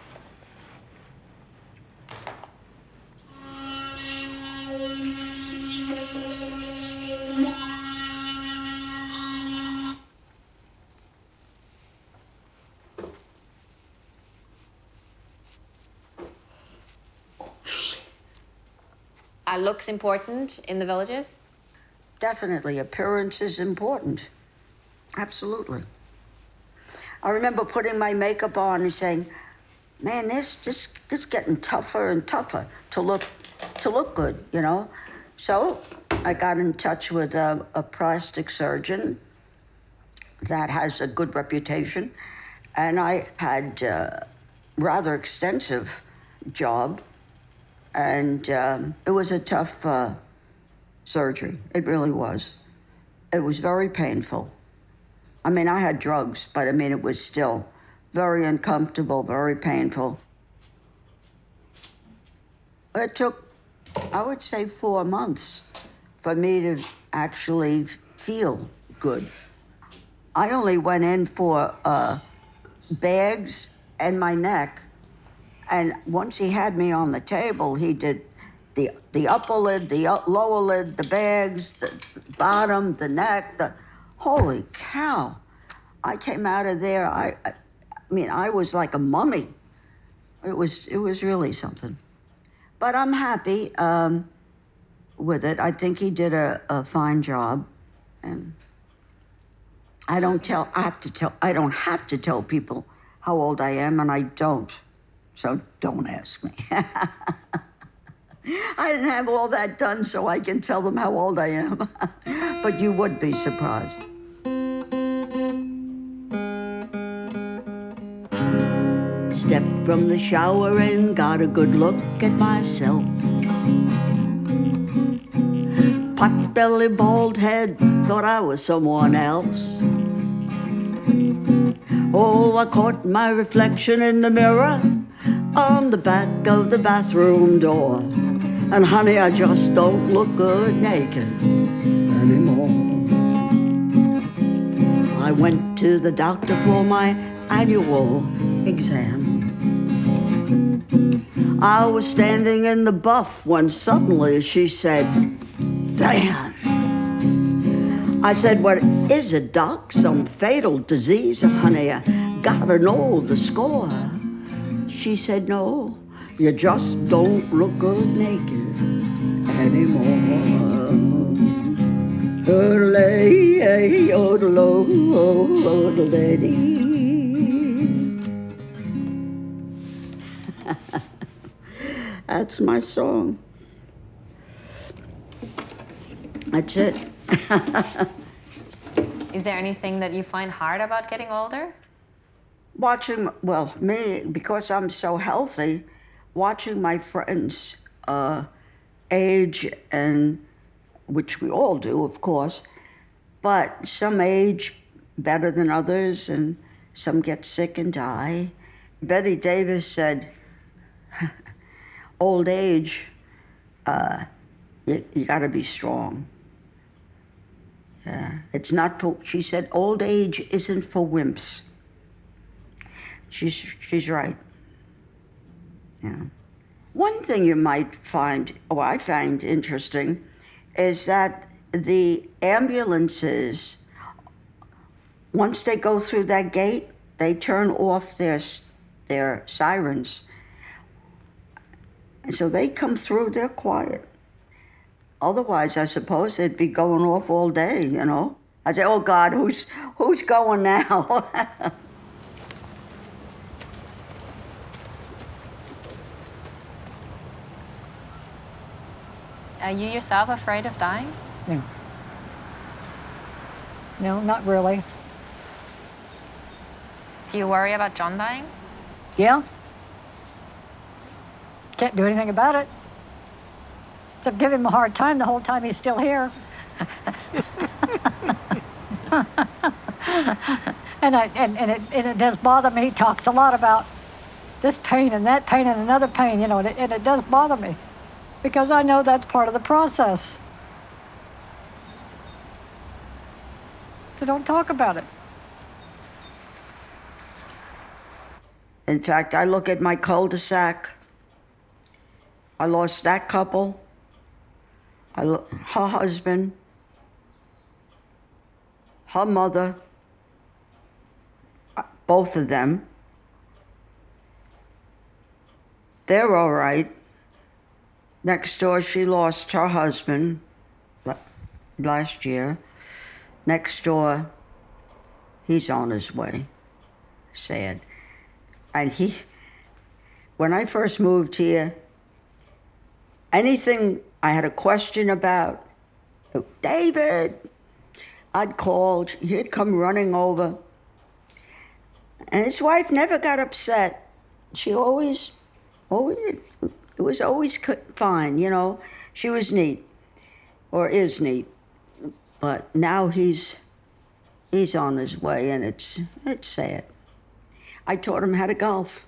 Are looks important in the villages? Definitely, appearance is important. Absolutely. I remember putting my makeup on and saying, man, this getting tougher and tougher to look good, you know? So I got in touch with a plastic surgeon that has a good reputation, and I had a rather extensive job, and it was a tough surgery. It really was. It was very painful. I mean, I had drugs, but I mean, it was still very uncomfortable, very painful. It took, I would say, 4 months for me to actually feel good. I only went in for bags and my neck, and once he had me on the table, he did the upper lid, the lower lid, the bags, the bottom, the neck, holy cow. I came out of there, I mean, I was like a mummy. It was really something. But I'm happy with it. I think he did a fine job. And I don't have to tell people how old I am, and I don't. So don't ask me. I didn't have all that done so I can tell them how old I am. But you would be surprised. Stepped from the shower and got a good look at myself. Pot-belly, bald head, thought I was someone else. Oh, I caught my reflection in the mirror on the back of the bathroom door. And honey, I just don't look good naked anymore. I went to the doctor for my annual exam. I was standing in the buff when suddenly she said, "Dan." I said, "What is it, Doc? Some fatal disease?" "Honey, I gotta know the score." She said, "No, you just don't look good naked anymore." Oodle-ay, oodle-oh, oodle-ay. That's my song. That's it. Is there anything that you find hard about getting older? Watching, well, me, because I'm so healthy, watching my friends age, and which we all do, of course, but some age better than others, and some get sick and die. Betty Davis said, old age, you gotta be strong. Yeah, it's not for, she said, old age isn't for wimps. She's right. Yeah. One thing you might find, or I find interesting, is that the ambulances, once they go through that gate, they turn off their sirens. And so they come through, they're quiet. Otherwise, I suppose they'd be going off all day, you know? I'd say, oh God, who's going now? Are you yourself afraid of dying? No. No, not really. Do you worry about John dying? Yeah. Can't do anything about it. Except give him a hard time the whole time he's still here. And it does bother me. He talks a lot about this pain and that pain and another pain, you know, and it does bother me because I know that's part of the process. So don't talk about it. In fact, I look at my cul-de-sac. I lost that couple, her husband, her mother, both of them. They're all right. Next door, she lost her husband last year. Next door, he's on his way. Sad. And when I first moved here, anything I had a question about, David, I'd call, he'd come running over. And his wife never got upset. She always, it was always fine, you know. She was neat, or is neat. But now he's on his way, and it's sad. I taught him how to golf.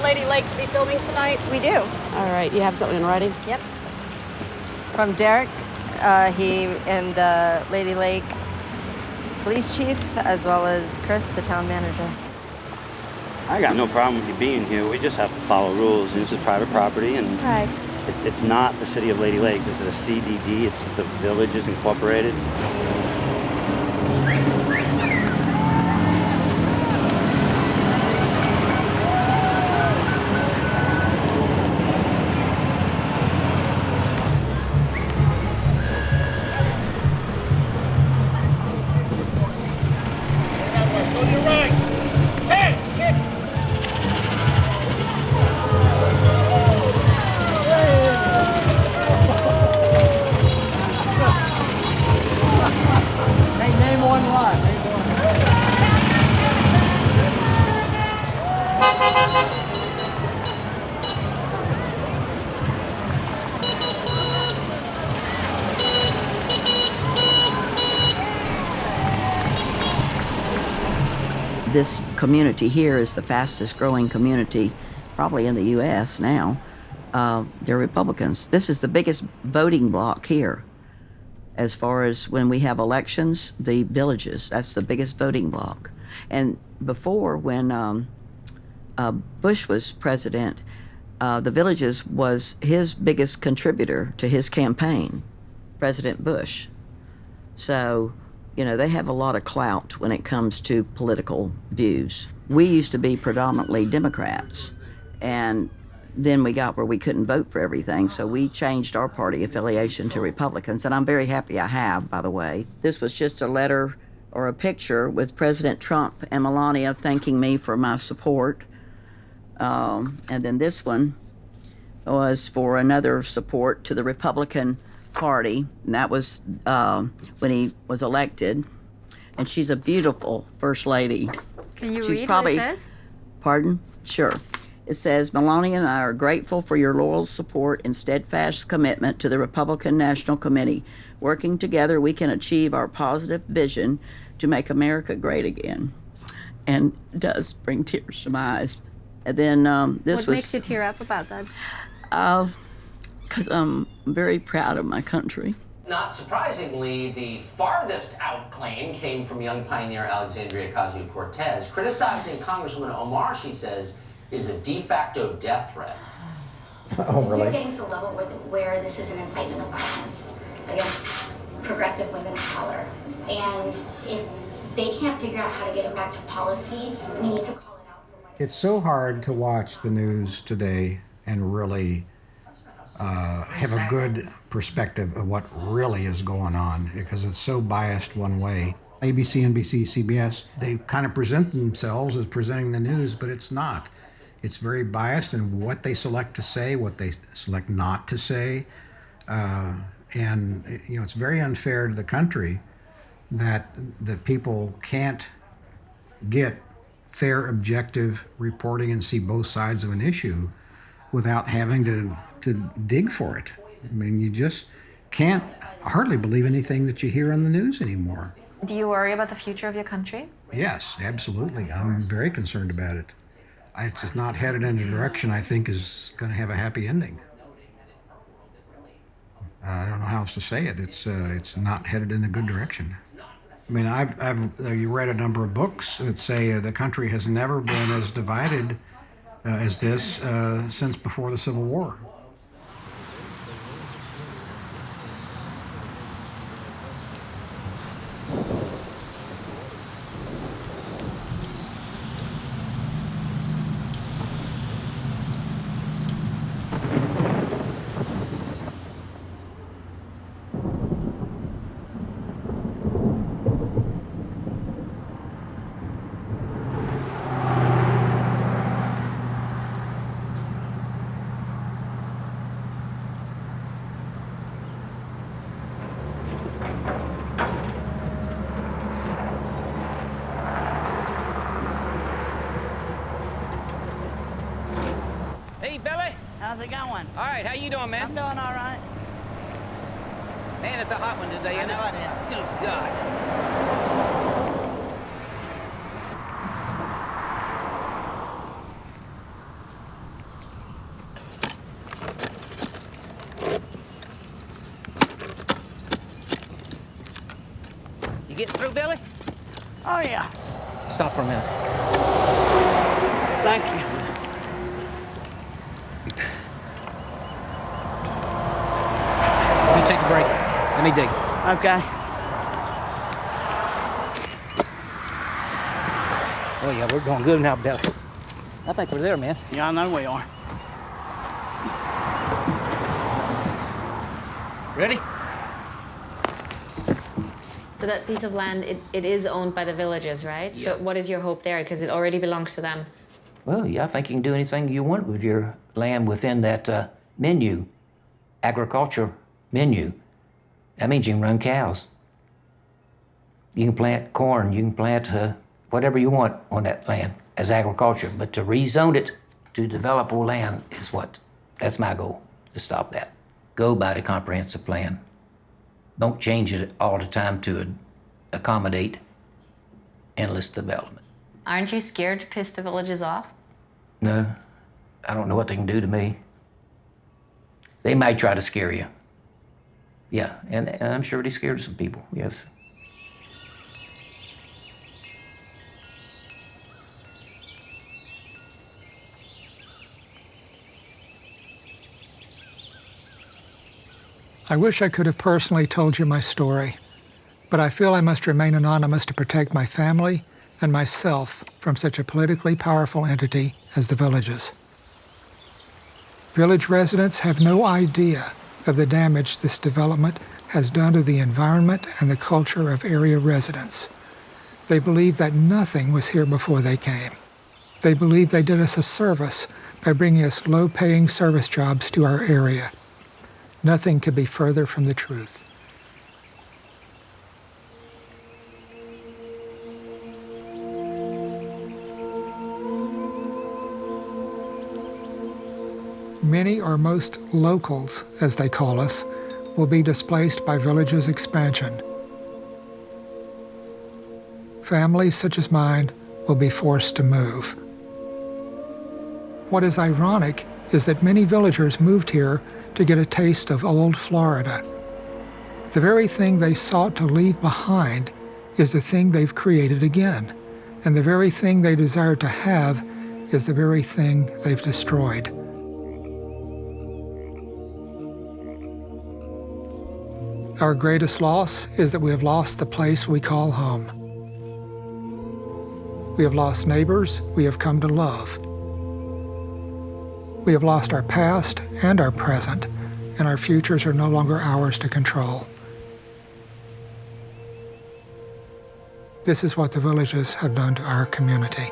Lady Lake to be filming tonight? We do. All right, you have something in writing? Yep. From Derek, he and the Lady Lake police chief, as well as Chris, the town manager. I got no problem with you being here. We just have to follow rules. This is private property, and Right. it's not the city of Lady Lake. This is a CDD. It's the Villages Incorporated. This community here is the fastest growing community probably in the U.S. now. They're Republicans. This is the biggest voting bloc here. As far as when we have elections, the Villages, that's the biggest voting bloc. And before, when Bush was president, the Villages was his biggest contributor to his campaign, President Bush. So, you know, they have a lot of clout when it comes to political views. We used to be predominantly Democrats, and then we got where we couldn't vote for everything, so we changed our party affiliation to Republicans, and I'm very happy I have, by the way. This was just a letter or a picture with President Trump and Melania thanking me for my support. And then this one was for another support to the Republican Party, and that was when he was elected. And she's a beautiful First Lady. Can you She's read probably, what it says? Pardon? Sure. It says, Melania and I are grateful for your loyal support and steadfast commitment to the Republican National Committee. Working together, we can achieve our positive vision to make America great again. And it does bring tears to my eyes. And then this What makes you tear up about that? Because I'm very proud of my country. Not surprisingly, the farthest out claim came from young pioneer Alexandria Ocasio-Cortez, criticizing Congresswoman Omar, she says, is a de facto death threat. Oh, really? We're getting to a level where this is an incitement of violence against progressive women of color. And if they can't figure out how to get it back to policy, we need to call it out. It's so hard to watch the news today and really have a good perspective of what really is going on, because it's so biased one way. ABC, NBC, CBS, they kind of present themselves as presenting the news, but it's not. It's very biased in what they select to say, what they select not to say. And you know, it's very unfair to the country that the people can't get fair, objective reporting and see both sides of an issue without having to dig for it. I mean, you just can't hardly believe anything that you hear on the news anymore. Do you worry about the future of your country? Yes, absolutely. I'm very concerned about it. It's just not headed in a direction I think is going to have a happy ending. I don't know how else to say it. It's not headed in a good direction. I mean, I've read a number of books that say the country has never been as divided as this since before the Civil War. Hey, Billy. How's it going? All right, how you doing, man? I'm doing all right. Man, it's a hot one today, isn't it? I know it is. Good God. getting through, Billy? Oh, yeah. Stop for a minute. Thank you. Let me take a break. Let me dig. Okay. Oh, yeah, we're doing good now, Billy. I think we're there, man. Yeah, I know we are. Ready? So that piece of land, it is owned by the villagers, right? Yeah. So what is your hope there? Because it already belongs to them. Well, yeah, I think you can do anything you want with your land within that menu, agriculture menu. That means you can run cows. You can plant corn, you can plant whatever you want on that land as agriculture. But to rezone it to developable land is that's my goal, to stop that. Go by the comprehensive plan. Don't change it all the time to accommodate endless development. Aren't you scared to piss the villagers off? No, I don't know what they can do to me. They might try to scare you. Yeah, and I'm sure they scared some people, yes. I wish I could have personally told you my story, but I feel I must remain anonymous to protect my family and myself from such a politically powerful entity as the villages. Village residents have no idea of the damage this development has done to the environment and the culture of area residents. They believe that nothing was here before they came. They believe they did us a service by bringing us low-paying service jobs to our area. Nothing could be further from the truth. Many or most locals, as they call us, will be displaced by villages' expansion. Families such as mine will be forced to move. What is ironic is that many villagers moved here to get a taste of old Florida. The very thing they sought to leave behind is the thing they've created again, and the very thing they desire to have is the very thing they've destroyed. Our greatest loss is that we have lost the place we call home. We have lost neighbors we have come to love. We have lost our past and our present, and our futures are no longer ours to control. This is what the villages have done to our community.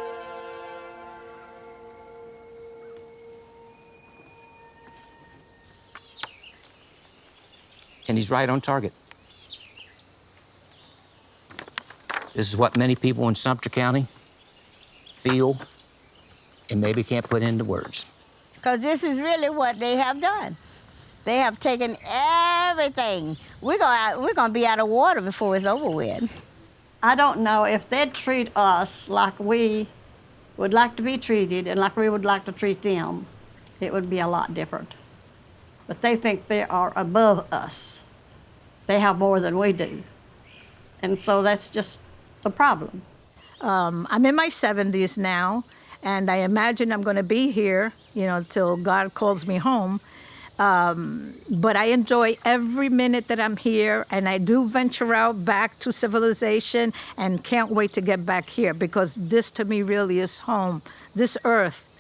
And he's right on target. This is what many people in Sumter County feel and maybe can't put into words. Because this is really what they have done. They have taken everything. We're gonna be out of water before it's over with. I don't know if they'd treat us like we would like to be treated and like we would like to treat them, it would be a lot different. But they think they are above us. They have more than we do. And so that's just the problem. I'm in my 70s now, and I imagine I'm going to be here, till God calls me home. But I enjoy every minute that I'm here, and I do venture out back to civilization and can't wait to get back here, because this to me really is home. This earth,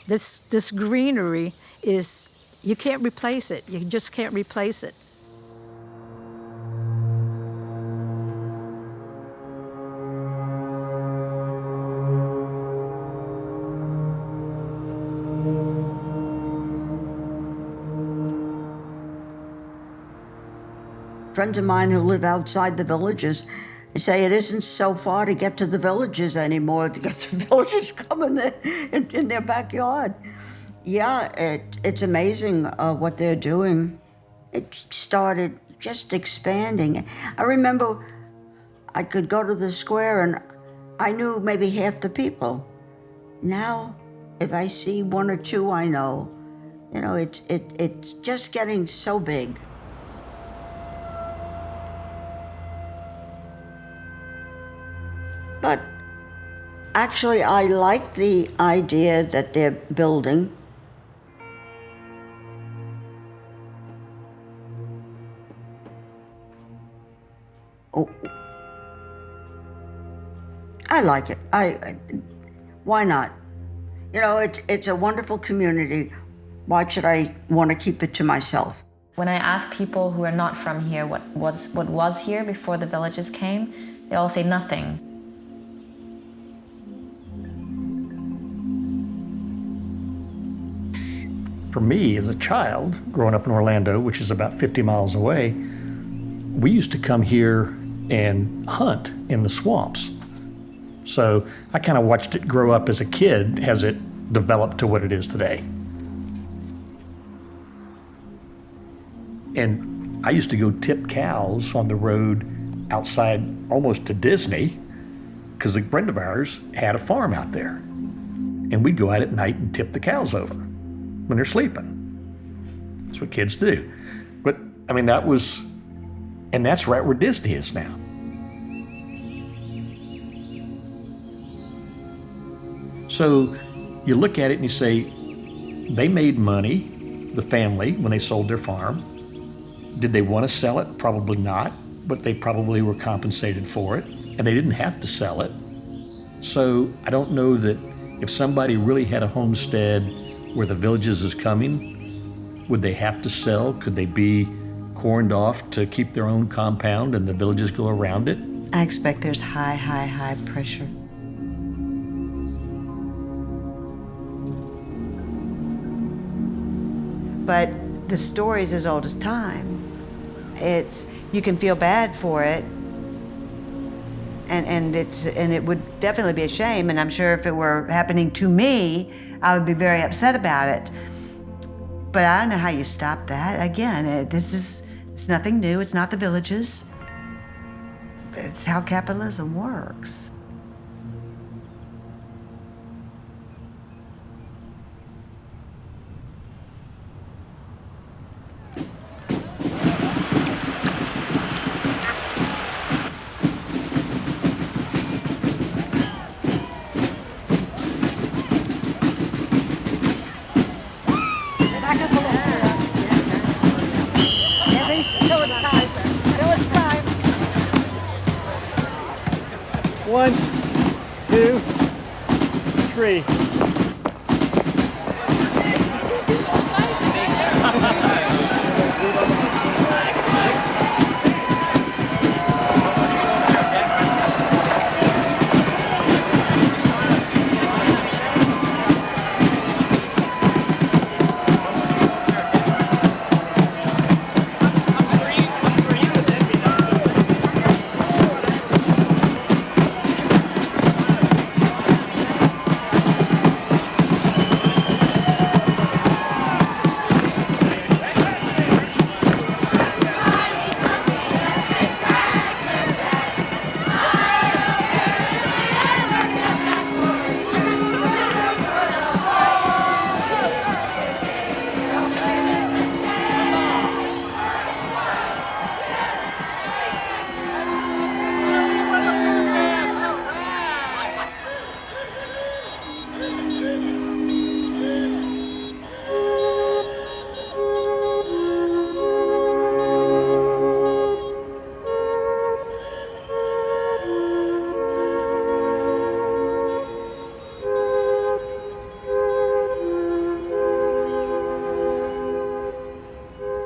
this greenery is, you can't replace it. You just can't replace it. Friends of mine who live outside the villages say it isn't so far to get to the villages anymore, to get the villages coming in their backyard. Yeah, it's amazing what they're doing. It started just expanding. I remember I could go to the square and I knew maybe half the people. Now, if I see one or two I know, it's just getting so big. Actually, I like the idea that they're building. Oh, I like it. Why not? You know, it's a wonderful community. Why should I want to keep it to myself? When I ask people who are not from here what was here before the villages came, they all say nothing. For me, as a child, growing up in Orlando, which is about 50 miles away, we used to come here and hunt in the swamps. So I kind of watched it grow up as a kid as it developed to what it is today. And I used to go tip cows on the road outside almost to Disney, because a friend of ours had a farm out there. And we'd go out at night and tip the cows over when they're sleeping. That's what kids do. But I mean, and that's right where Disney is now. So you look at it and you say, they made money, the family, when they sold their farm. Did they want to sell it? Probably not, but they probably were compensated for it, and they didn't have to sell it. So I don't know that if somebody really had a homestead where the villages is coming, would they have to sell? Could they be corned off to keep their own compound and the villages go around it? I expect there's high pressure. But the story's as old as time. You can feel bad for it, and it would definitely be a shame. And I'm sure if it were happening to me, I would be very upset about it. But I don't know how you stop that. Again, it's nothing new. It's not the villages. It's how capitalism works. One, two, three.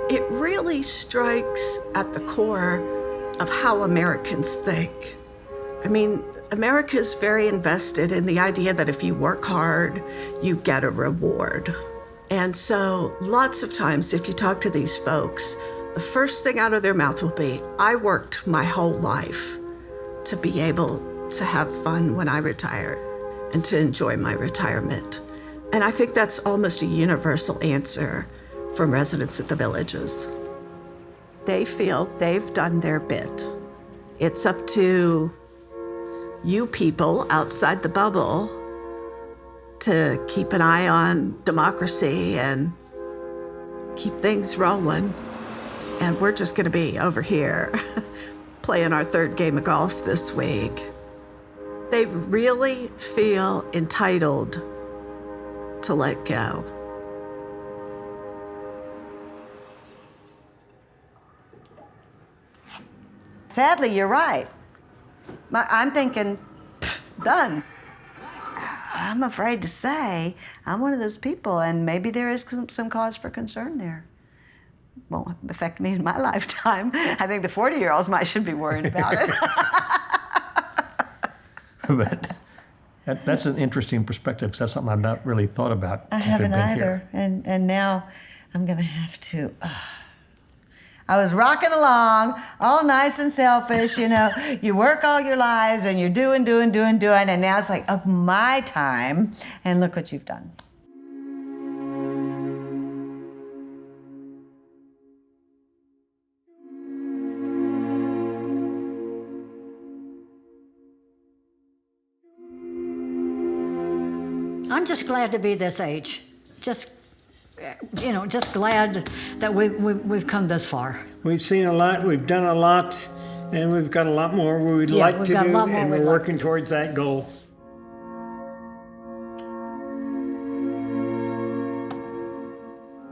It really strikes at the core of how Americans think. I mean, America is very invested in the idea that if you work hard, you get a reward. And so lots of times, if you talk to these folks, the first thing out of their mouth will be, I worked my whole life to be able to have fun when I retired and to enjoy my retirement. And I think that's almost a universal answer from residents at the villages. They feel they've done their bit. It's up to you people outside the bubble to keep an eye on democracy and keep things rolling. And we're just gonna be over here playing our third game of golf this week. They really feel entitled to let go. Sadly, you're right. I'm thinking, done. I'm afraid to say I'm one of those people, and maybe there is some cause for concern there. Won't affect me in my lifetime. I think the 40-year-olds should be worried about it. But that's an interesting perspective, because that's something I've not really thought about. I haven't either, and now I'm gonna have to. I was rocking along, all nice and selfish, you know. You work all your lives, and you're doing, and now it's like, of my time, and look what you've done. I'm just glad to be this age. Just glad that we've come this far. We've seen a lot, we've done a lot, and we've got a lot more we would like to do, and we're working towards that goal.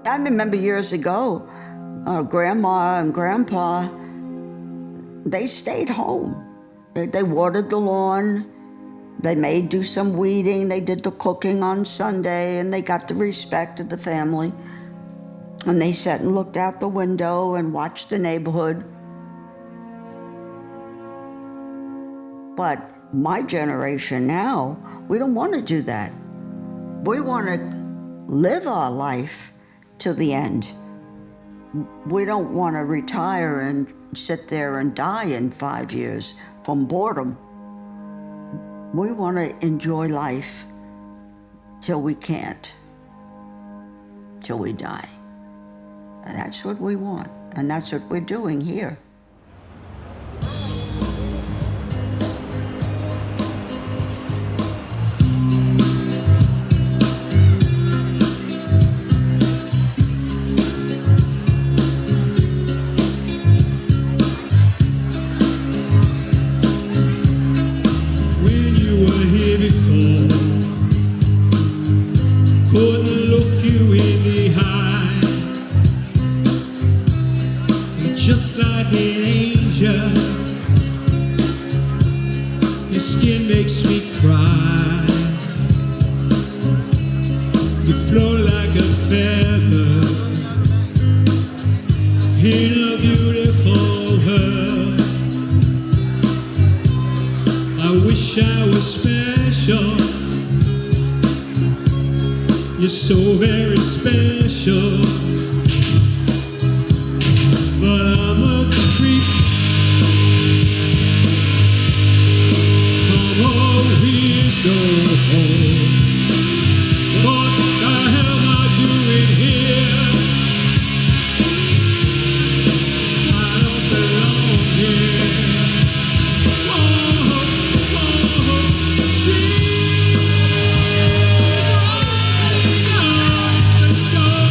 I remember years ago, Grandma and Grandpa, they stayed home. They watered the lawn. They may do some weeding, they did the cooking on Sunday, and they got the respect of the family. And they sat and looked out the window and watched the neighborhood. But my generation now, we don't want to do that. We want to live our life to the end. We don't want to retire and sit there and die in 5 years from boredom. We want to enjoy life till we can't, till we die. And that's what we want, and that's what we're doing here. Just like an angel, your skin makes me cry. You float like a feather in a beautiful world. I wish I was special. You're so very special. But I'm a creep. I'm a weirdo. What the hell am I doing here? I don't belong here. She's riding up the door.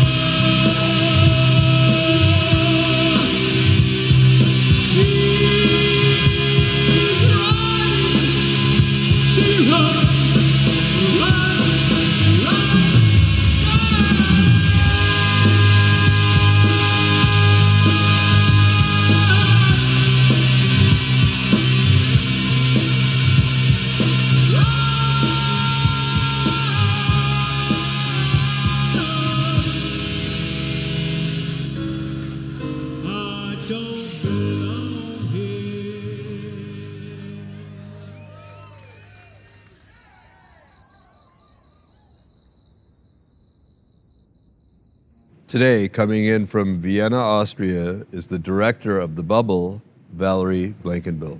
Today, coming in from Vienna, Austria, is the director of The Bubble, Valerie Blankenbill.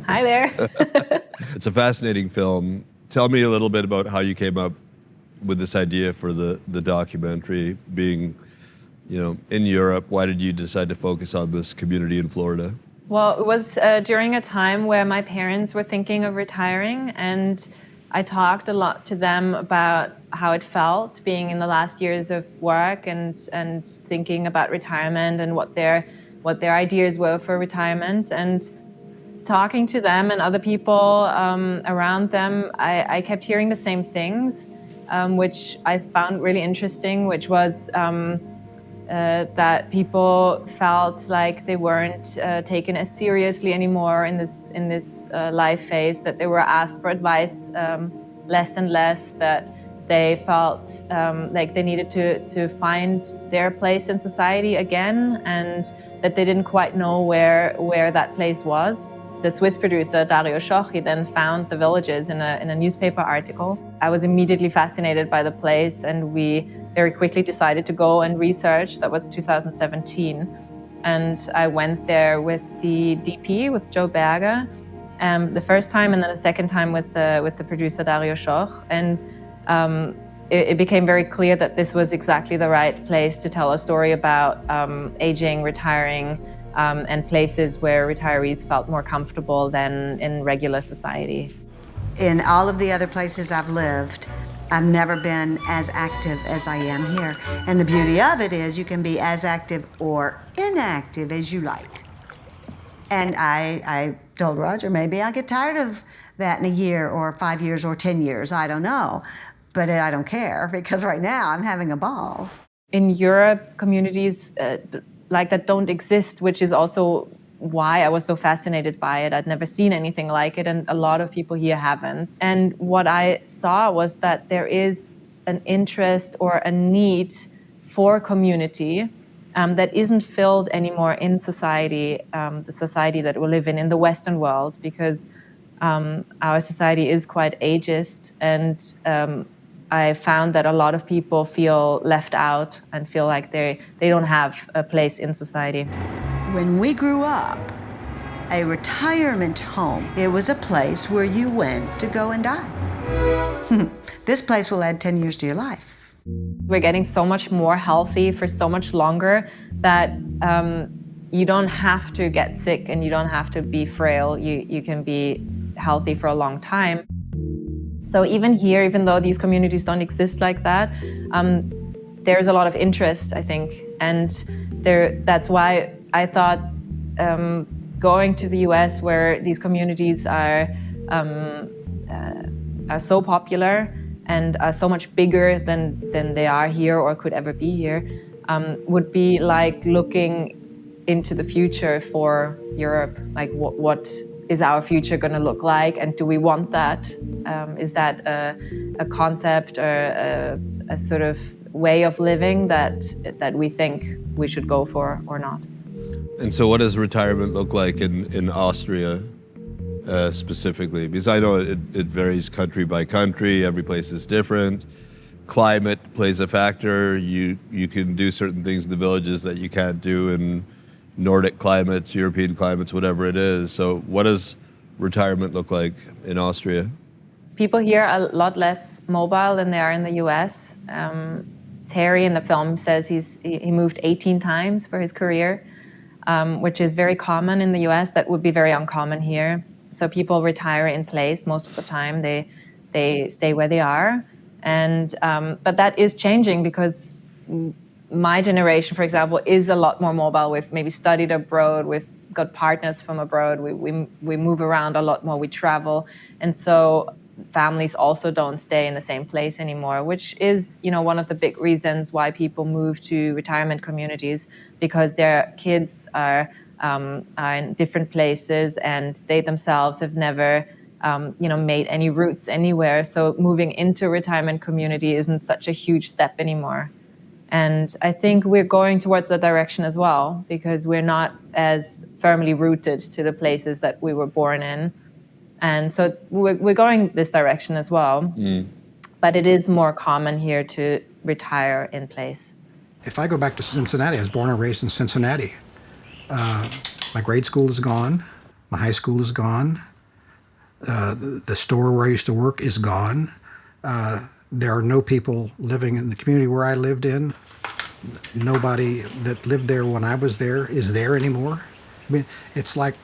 Hi there. It's a fascinating film. Tell me a little bit about how you came up with this idea for the documentary, being, in Europe. Why did you decide to focus on this community in Florida? Well, it was during a time where my parents were thinking of retiring, and I talked a lot to them about how it felt being in the last years of work and thinking about retirement and what their ideas were for retirement. And talking to them and other people around them, I kept hearing the same things, which I found really interesting, which was that people felt like they weren't taken as seriously anymore in this life phase, that they were asked for advice less and less, that they felt like they needed to find their place in society again, and that they didn't quite know where that place was. The Swiss producer Dario Sciochi then found the villages in a newspaper article. I was immediately fascinated by the place, and we very quickly decided to go and research. That was 2017. And I went there with the DP, with Joe Berger, the first time, and then the second time with the producer Dario Sciochi. And it became very clear that this was exactly the right place to tell a story about aging, retiring, and places where retirees felt more comfortable than in regular society. In all of the other places I've lived, I've never been as active as I am here. And the beauty of it is you can be as active or inactive as you like. And I told Roger, maybe I'll get tired of that in a year or 5 years or 10 years, I don't know. But I don't care, because right now I'm having a ball. In Europe, communities like that don't exist, which is also why I was so fascinated by it. I'd never seen anything like it, and a lot of people here haven't. And what I saw was that there is an interest or a need for community that isn't filled anymore in society, the society that we live in the Western world, because our society is quite ageist, and I found that a lot of people feel left out and feel like they don't have a place in society. When we grew up, a retirement home, it was a place where you went to go and die. This place will add 10 years to your life. We're getting so much more healthy for so much longer that you don't have to get sick and you don't have to be frail. You can be healthy for a long time. So even here, even though these communities don't exist like that, there's a lot of interest, I think. And that's why I thought going to the US, where these communities are so popular and are so much bigger than they are here or could ever be here, would be like looking into the future for Europe. Like what is our future going to look like, and do we want that? Is that a concept or a sort of way of living that we think we should go for or not? And so what does retirement look like in Austria specifically? Because I know it varies country by country, every place is different. Climate plays a factor. You can do certain things in the villages that you can't do in Nordic climates, European climates, whatever it is. So what does retirement look like in Austria? People here are a lot less mobile than they are in the US. Terry in the film says he moved 18 times for his career, which is very common in the US. That would be very uncommon here. So people retire in place most of the time. They stay where they are. And but that is changing, because my generation, for example, is a lot more mobile. We've maybe studied abroad. We've got partners from abroad. We move around a lot more. We travel. And so families also don't stay in the same place anymore, which is, one of the big reasons why people move to retirement communities, because their kids are in different places and they themselves have never made any roots anywhere. So moving into a retirement community isn't such a huge step anymore. And I think we're going towards that direction as well, because we're not as firmly rooted to the places that we were born in. And so we're going this direction as well. Mm. But it is more common here to retire in place. If I go back to Cincinnati, I was born and raised in Cincinnati. My grade school is gone. My high school is gone. The store where I used to work is gone. There are no people living in the community where I lived in. Nobody that lived there when I was there is there anymore. I mean, it's like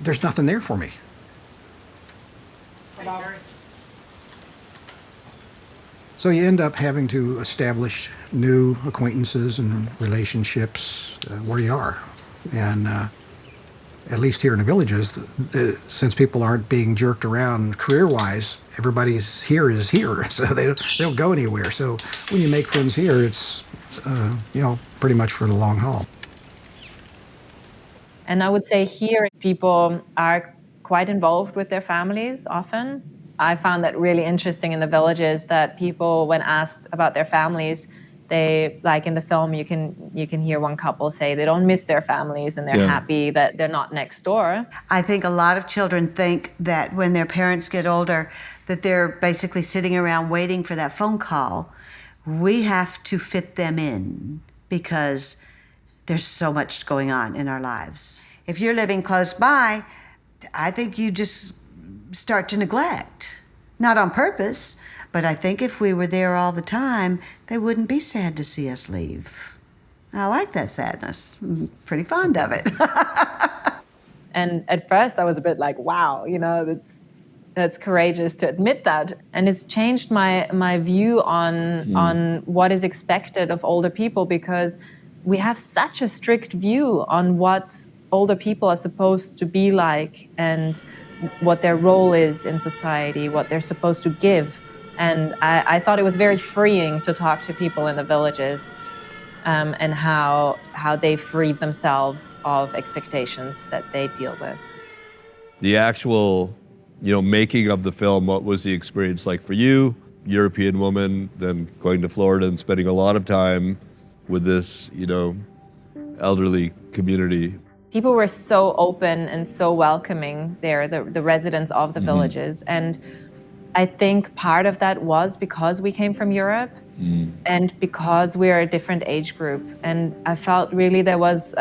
there's nothing there for me. So you end up having to establish new acquaintances and relationships where you are. At least here in the villages, since people aren't being jerked around career-wise, everybody's here, so they don't go anywhere. So when you make friends here, it's pretty much for the long haul. And I would say here, people are quite involved with their families often. I found that really interesting in the villages, that people, when asked about their families, they, like in the film, you can hear one couple say they don't miss their families and they're happy that they're not next door. I think a lot of children think that when their parents get older, that they're basically sitting around waiting for that phone call. We have to fit them in because there's so much going on in our lives. If you're living close by, I think you just start to neglect. Not on purpose, but I think if we were there all the time, they wouldn't be sad to see us leave. I like that sadness. I'm pretty fond of it. And at first I was a bit like, wow, that's courageous to admit that. And it's changed my view on what is expected of older people, because we have such a strict view on what older people are supposed to be like and what their role is in society, what they're supposed to give. And I thought it was very freeing to talk to people in the villages and how they freed themselves of expectations that they deal with. The actual, making of the film, what was the experience like for you, European woman, then going to Florida and spending a lot of time with this, elderly community? People were so open and so welcoming there, the residents of the villages. And I think part of that was because we came from Europe and because we're a different age group. And I felt really there was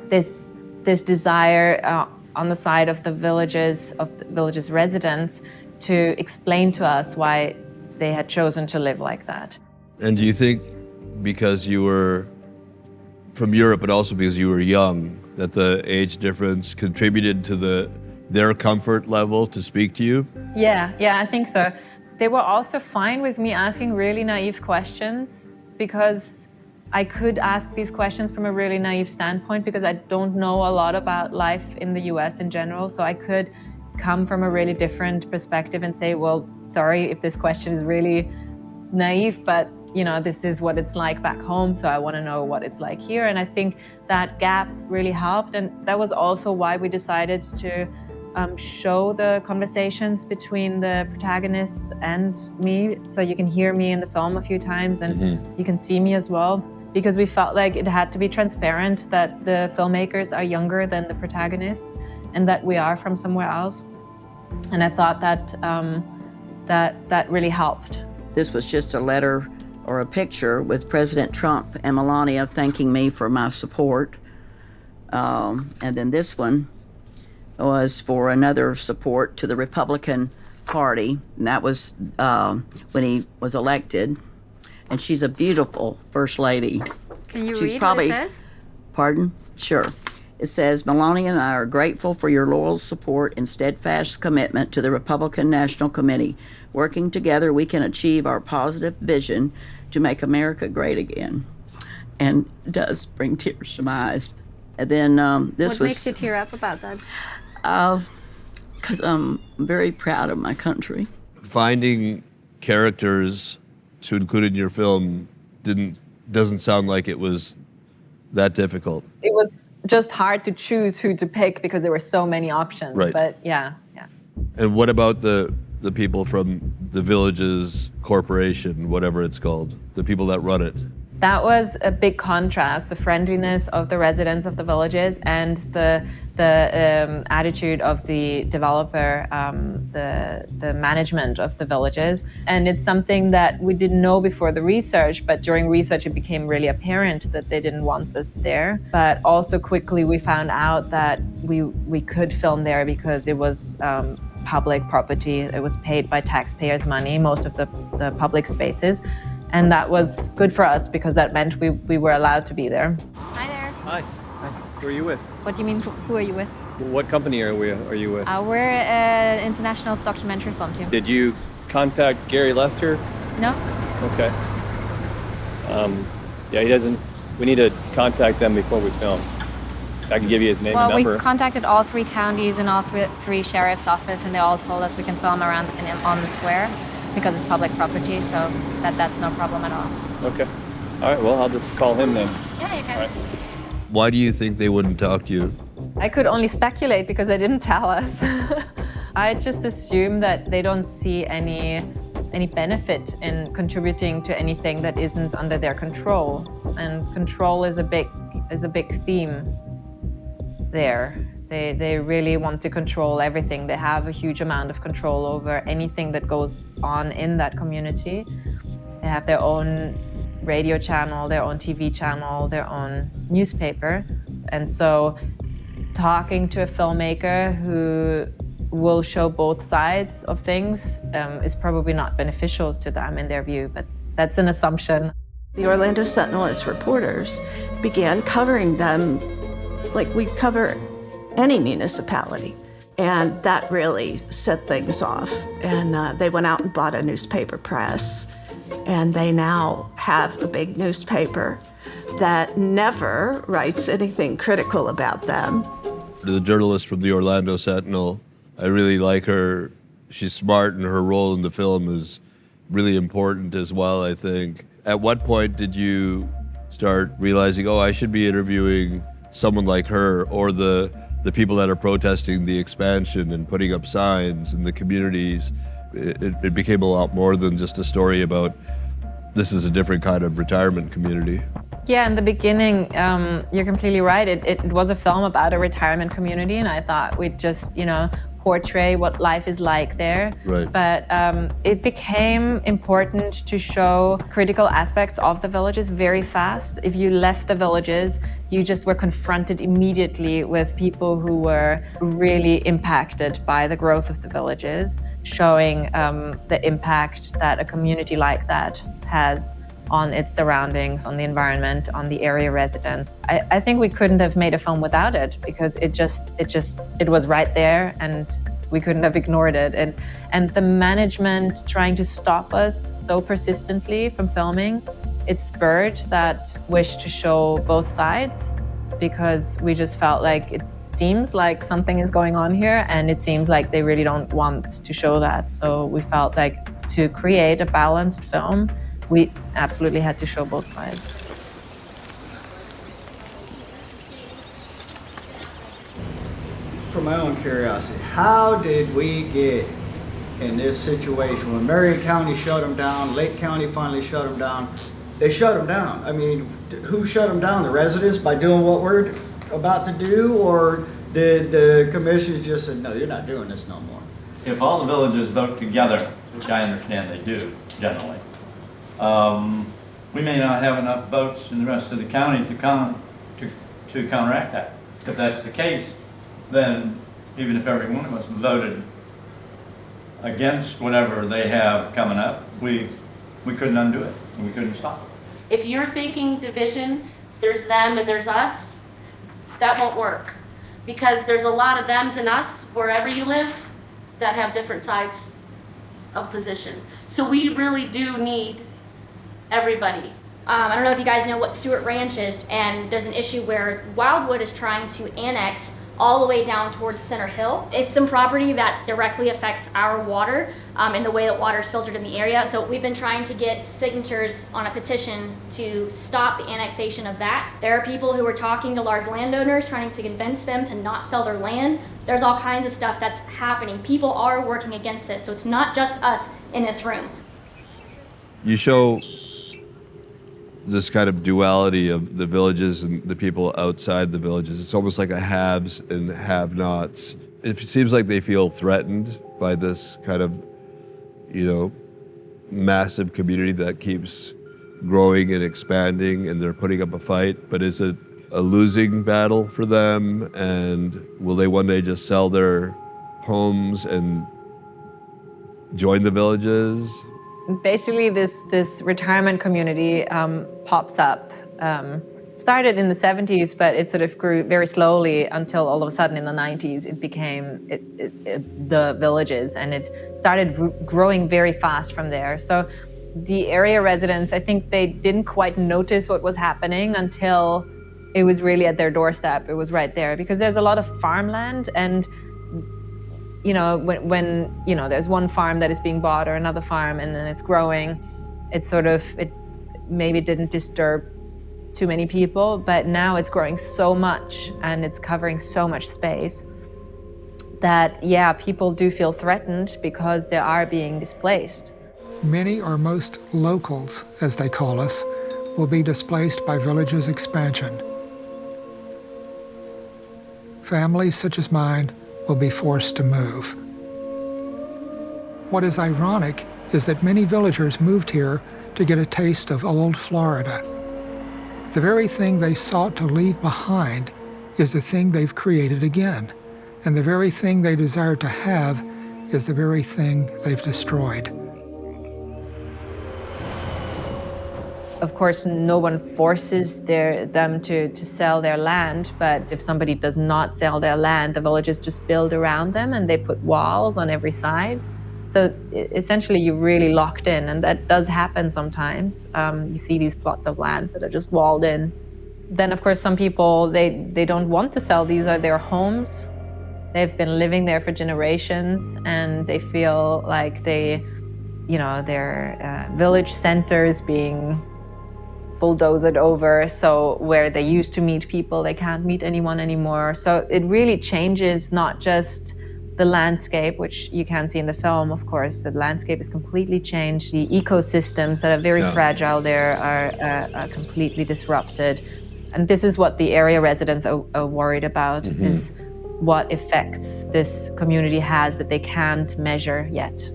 this desire on the side of the villages residents to explain to us why they had chosen to live like that. And do you think because you were from Europe, but also because you were young, that the age difference contributed to their comfort level to speak to you? Yeah, I think so. They were also fine with me asking really naive questions, because I could ask these questions from a really naive standpoint, because I don't know a lot about life in the US in general. So I could come from a really different perspective and say, well, sorry if this question is really naive, but this is what it's like back home, so I want to know what it's like here. And I think that gap really helped. And that was also why we decided to show the conversations between the protagonists and me. So you can hear me in the film a few times and you can see me as well. Because we felt like it had to be transparent that the filmmakers are younger than the protagonists and that we are from somewhere else. And I thought that that really helped. This was just a letter or a picture with President Trump and Melania thanking me for my support. And then this one was for another support to the Republican Party, and that was when he was elected. And she's a beautiful First Lady. Can you She's read probably, what it says? Pardon? Sure. It says, Melania and I are grateful for your loyal support and steadfast commitment to the Republican National Committee. Working together, we can achieve our positive vision to make America great again. And it does bring tears to my eyes. And then What makes you tear up about that? Because I'm very proud of my country. Finding characters to include in your film doesn't sound like it was that difficult. It was just hard to choose who to pick because there were so many options. Right. But yeah. And what about the people from the village's corporation, whatever it's called, the people that run it? That was a big contrast, the friendliness of the residents of the villages and the attitude of the developer, the management of the villages. And it's something that we didn't know before the research, but during research it became really apparent that they didn't want us there. But also quickly we found out that we could film there because it was public property. It was paid by taxpayers' money, most of the public spaces. And that was good for us because that meant we were allowed to be there. Hi there. Hi. Who are you with? What do you mean, who are you with? What company are you with? We're an international documentary film team. Did you contact Gary Lester? No. Okay. Yeah, he doesn't. We need to contact them before we film. I can give you his name Well, and number. we contacted all 3 counties and all three sheriff's office, and they all told us we can film around on the square because it's public property, so that's no problem at all. Okay. All right, well, I'll just call him then. Yeah, you can. All right. Why do you think they wouldn't talk to you? I could only speculate because they didn't tell us. I just assume that they don't see any benefit in contributing to anything that isn't under their control. And control is a big theme there. They really want to control everything. They have a huge amount of control over anything that goes on in that community. They have their own radio channel, their own TV channel, their own newspaper. And so talking to a filmmaker who will show both sides of things is probably not beneficial to them in their view, but that's an assumption. The Orlando Sentinel and its reporters began covering them like we'd cover any municipality. And that really set things off. And they went out and bought a newspaper press. And they now have a big newspaper that never writes anything critical about them. The journalist from the Orlando Sentinel, I really like her. She's smart, and her role in the film is really important as well, I think. At what point did you start realizing, I should be interviewing someone like her, or the people that are protesting the expansion and putting up signs in the communities? It became a lot more than just a story about this is a different kind of retirement community. Yeah, in the beginning, you're completely right. It was a film about a retirement community, and I thought we'd just, portray what life is like there. Right. But it became important to show critical aspects of the villages very fast. If you left the villages, you just were confronted immediately with people who were really impacted by the growth of the villages, showing the impact that a community like that has on its surroundings, on the environment, on the area residents. I think we couldn't have made a film without it, because it was right there and we couldn't have ignored it. And the management trying to stop us so persistently from filming, it spurred that wish to show both sides, because we just felt like it seems like something is going on here, and it seems like they really don't want to show that. So we felt like to create a balanced film, we absolutely had to show both sides. For my own curiosity, how did we get in this situation when Marion County shut them down, Lake County finally shut them down? They shut them down. I mean, who shut them down? The residents by doing what we're about to do, or did the commissions just said, no, you're not doing this no more? If all the villages vote together, which I understand they do generally, we may not have enough votes in the rest of the county to counteract that. If that's the case, then even if every one of us voted against whatever they have coming up, we couldn't undo it, and we couldn't stop it. If you're thinking division, there's them and there's us, that won't work. Because there's a lot of thems and us, wherever you live, that have different sides of position. So we really do need everybody. I don't know if you guys know what Stewart Ranch is, and there's an issue where Wildwood is trying to annex all the way down towards Center Hill. It's some property that directly affects our water and the way that water is filtered in the area. So we've been trying to get signatures on a petition to stop the annexation of that. There are people who are talking to large landowners, trying to convince them to not sell their land. There's all kinds of stuff that's happening. People are working against this, so it's not just us in this room. You show this kind of duality of the villages and the people outside the villages. It's almost like a haves and have-nots. It seems like they feel threatened by this kind of, massive community that keeps growing and expanding, and they're putting up a fight. But is it a losing battle for them? And will they one day just sell their homes and join the villages? Basically, this retirement community pops up. Started in the 70s, but it sort of grew very slowly until all of a sudden in the 90s it became the villages, and it started growing very fast from there. So the area residents, I think they didn't quite notice what was happening until it was really at their doorstep. It was right there because there's a lot of farmland, and when there's one farm that is being bought or another farm and then it's growing, it maybe didn't disturb too many people, but now it's growing so much and it's covering so much space that, yeah, people do feel threatened because they are being displaced. Many or most locals, as they call us, will be displaced by villages' expansion. Families such as mine will be forced to move. What is ironic is that many villagers moved here to get a taste of old Florida. The very thing they sought to leave behind is the thing they've created again, and the very thing they desire to have is the very thing they've destroyed. Of course, no one forces them to sell their land, but if somebody does not sell their land, the villagers just build around them and they put walls on every side. So essentially, you're really locked in, and that does happen sometimes. You see these plots of lands that are just walled in. Then, of course, some people, they don't want to sell. These are their homes. They've been living there for generations, and they feel like their village center is being bulldozed over. So where they used to meet people, they can't meet anyone anymore. So it really changes not just the landscape, which you can see in the film, of course. The landscape is completely changed. The ecosystems that are very fragile there are completely disrupted. And this is what the area residents are worried about, is what effects this community has that they can't measure yet.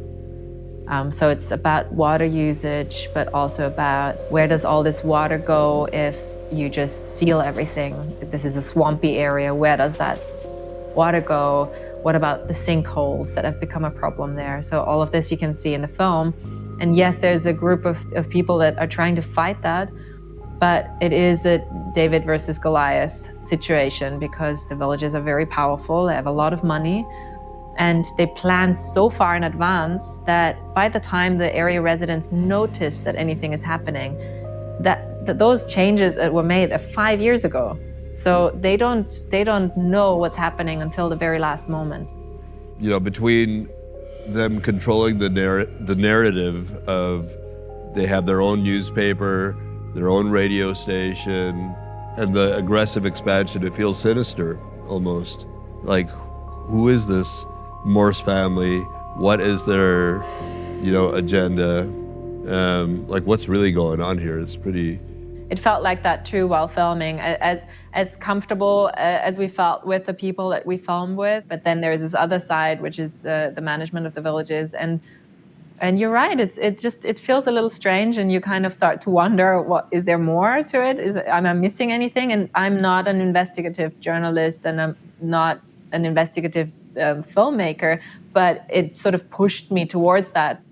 So it's about water usage, but also about where does all this water go if you just seal everything? If this is a swampy area, where does that water go? What about the sinkholes that have become a problem there? So all of this you can see in the film. And yes, there's a group of people that are trying to fight that, but it is a David versus Goliath situation because the villages are very powerful, they have a lot of money, and they plan so far in advance that by the time the area residents notice that anything is happening, that those changes that were made 5 years ago. So they don't know what's happening until the very last moment. Between them controlling the narrative of they have their own newspaper, their own radio station, and the aggressive expansion, it feels sinister almost. Like, who is this Morse family? What is their, agenda? Like, what's really going on here? It's pretty... It felt like that too while filming, as comfortable as we felt with the people that we filmed with. But then there's this other side, which is the management of the villages. And you're right, it feels a little strange, and you kind of start to wonder, is there more to it? Am I missing anything? And I'm not an investigative journalist, and I'm not an investigative filmmaker, but it sort of pushed me towards that.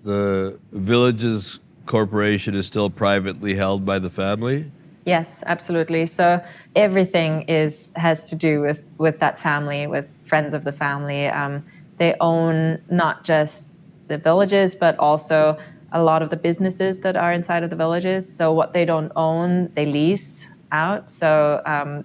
The villages corporation is still privately held by the family? Yes, absolutely. So everything has to do with that family, with friends of the family. They own not just the villages, but also a lot of the businesses that are inside of the villages. So what they don't own, they lease out. So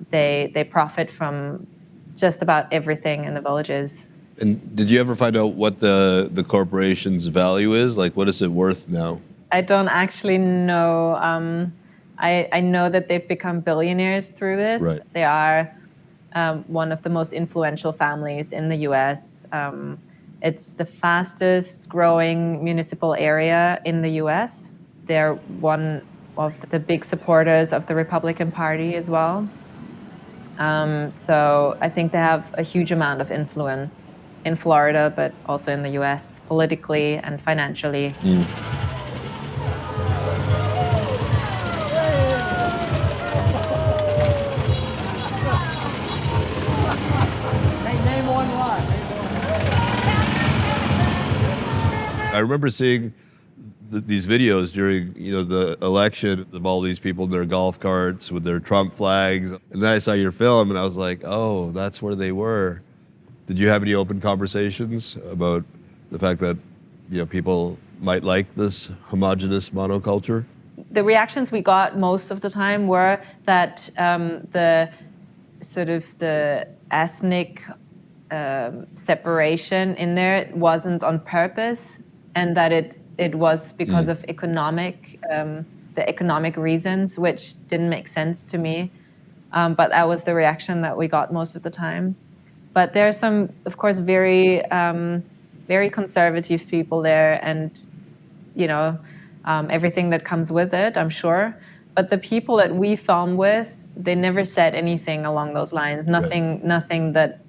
they profit from just about everything in the villages. And did you ever find out what the corporation's value is? Like, what is it worth now? I don't actually know. I know that they've become billionaires through this. Right. They are one of the most influential families in the U.S. It's the fastest growing municipal area in the U.S. They're one of the big supporters of the Republican Party as well. So I think they have a huge amount of influence in Florida, but also in the U.S. politically and financially. I remember seeing these videos during, the election of all these people in their golf carts with their Trump flags. And then I saw your film and I was like, oh, that's where they were. Did you have any open conversations about the fact that, people might like this homogenous monoculture? the reactions we got most of the time were that the sort of the ethnic separation in there wasn't on purpose, and that it was because of the economic reasons, which didn't make sense to me. But that was the reaction that we got most of the time. But there are some, of course, very conservative people there, and everything that comes with it, I'm sure. But the people that we film with, they never said anything along those lines. Nothing that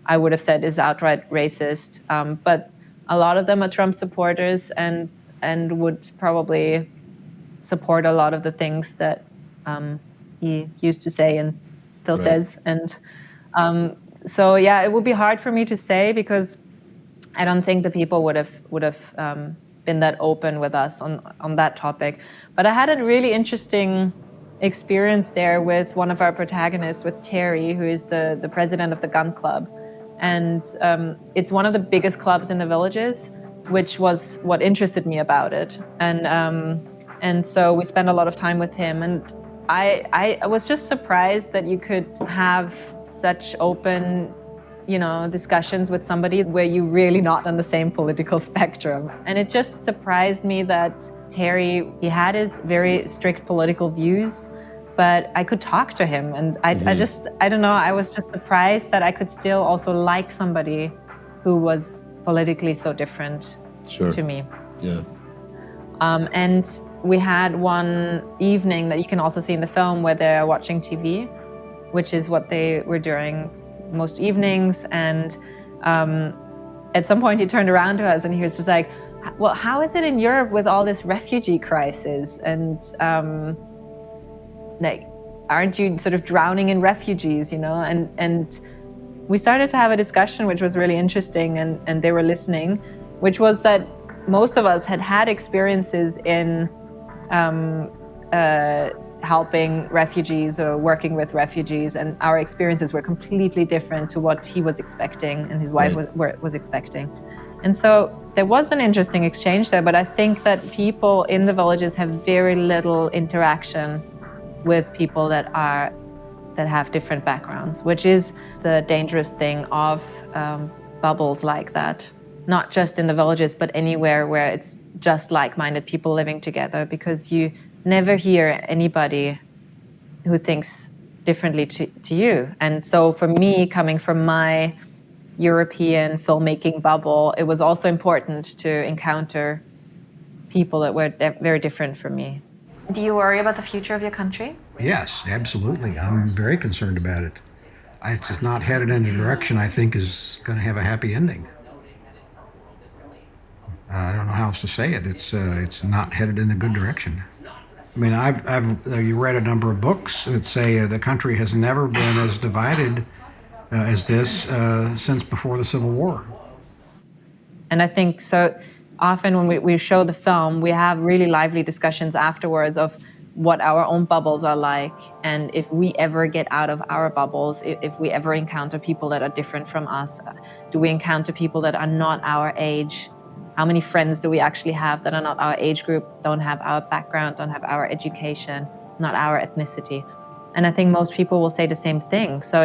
I would have said is outright racist. But a lot of them are Trump supporters and would probably support a lot of the things that he used to say and still says. And so yeah, it would be hard for me to say, because I don't think the people would have been that open with us on that topic. But I had a really interesting experience there with one of our protagonists, with Terry, who is the president of the gun club. And it's one of the biggest clubs in the Villages, which was what interested me about it. And so we spent a lot of time with him. And I was just surprised that you could have such open, discussions with somebody where you're really not on the same political spectrum. And it just surprised me that Terry, he had his very strict political views, but I could talk to him. And I don't know, I was just surprised that I could still also like somebody who was politically so different to me. Yeah. And we had one evening that you can also see in the film where they're watching TV, which is what they were doing most evenings. And at some point he turned around to us and he was just like, well, how is it in Europe with all this refugee crisis? And aren't you sort of drowning in refugees, And we started to have a discussion, which was really interesting, and they were listening, which was that most of us had experiences in helping refugees or working with refugees, and our experiences were completely different to what he was expecting and his wife was expecting. And so there was an interesting exchange there, but I think that people in the Villages have very little interaction with people that have different backgrounds, which is the dangerous thing of bubbles like that. Not just in the Villages, but anywhere where it's just like-minded people living together, because you never hear anybody who thinks differently to you. And so for me, coming from my European filmmaking bubble, it was also important to encounter people that were very different from me. Do you worry about the future of your country? Yes, absolutely. I'm very concerned about it. It's just not headed in a direction I think is going to have a happy ending. I don't know how else to say it. It's not headed in a good direction. I mean, you read a number of books that say the country has never been as divided as this since before the Civil War. And I think so often when we show the film, we have really lively discussions afterwards of what our own bubbles are like, and if we ever get out of our bubbles, if we ever encounter people that are different from us, do we encounter people that are not our age? How many friends do we actually have that are not our age group, don't have our background, don't have our education, not our ethnicity? And I think most people will say the same thing. So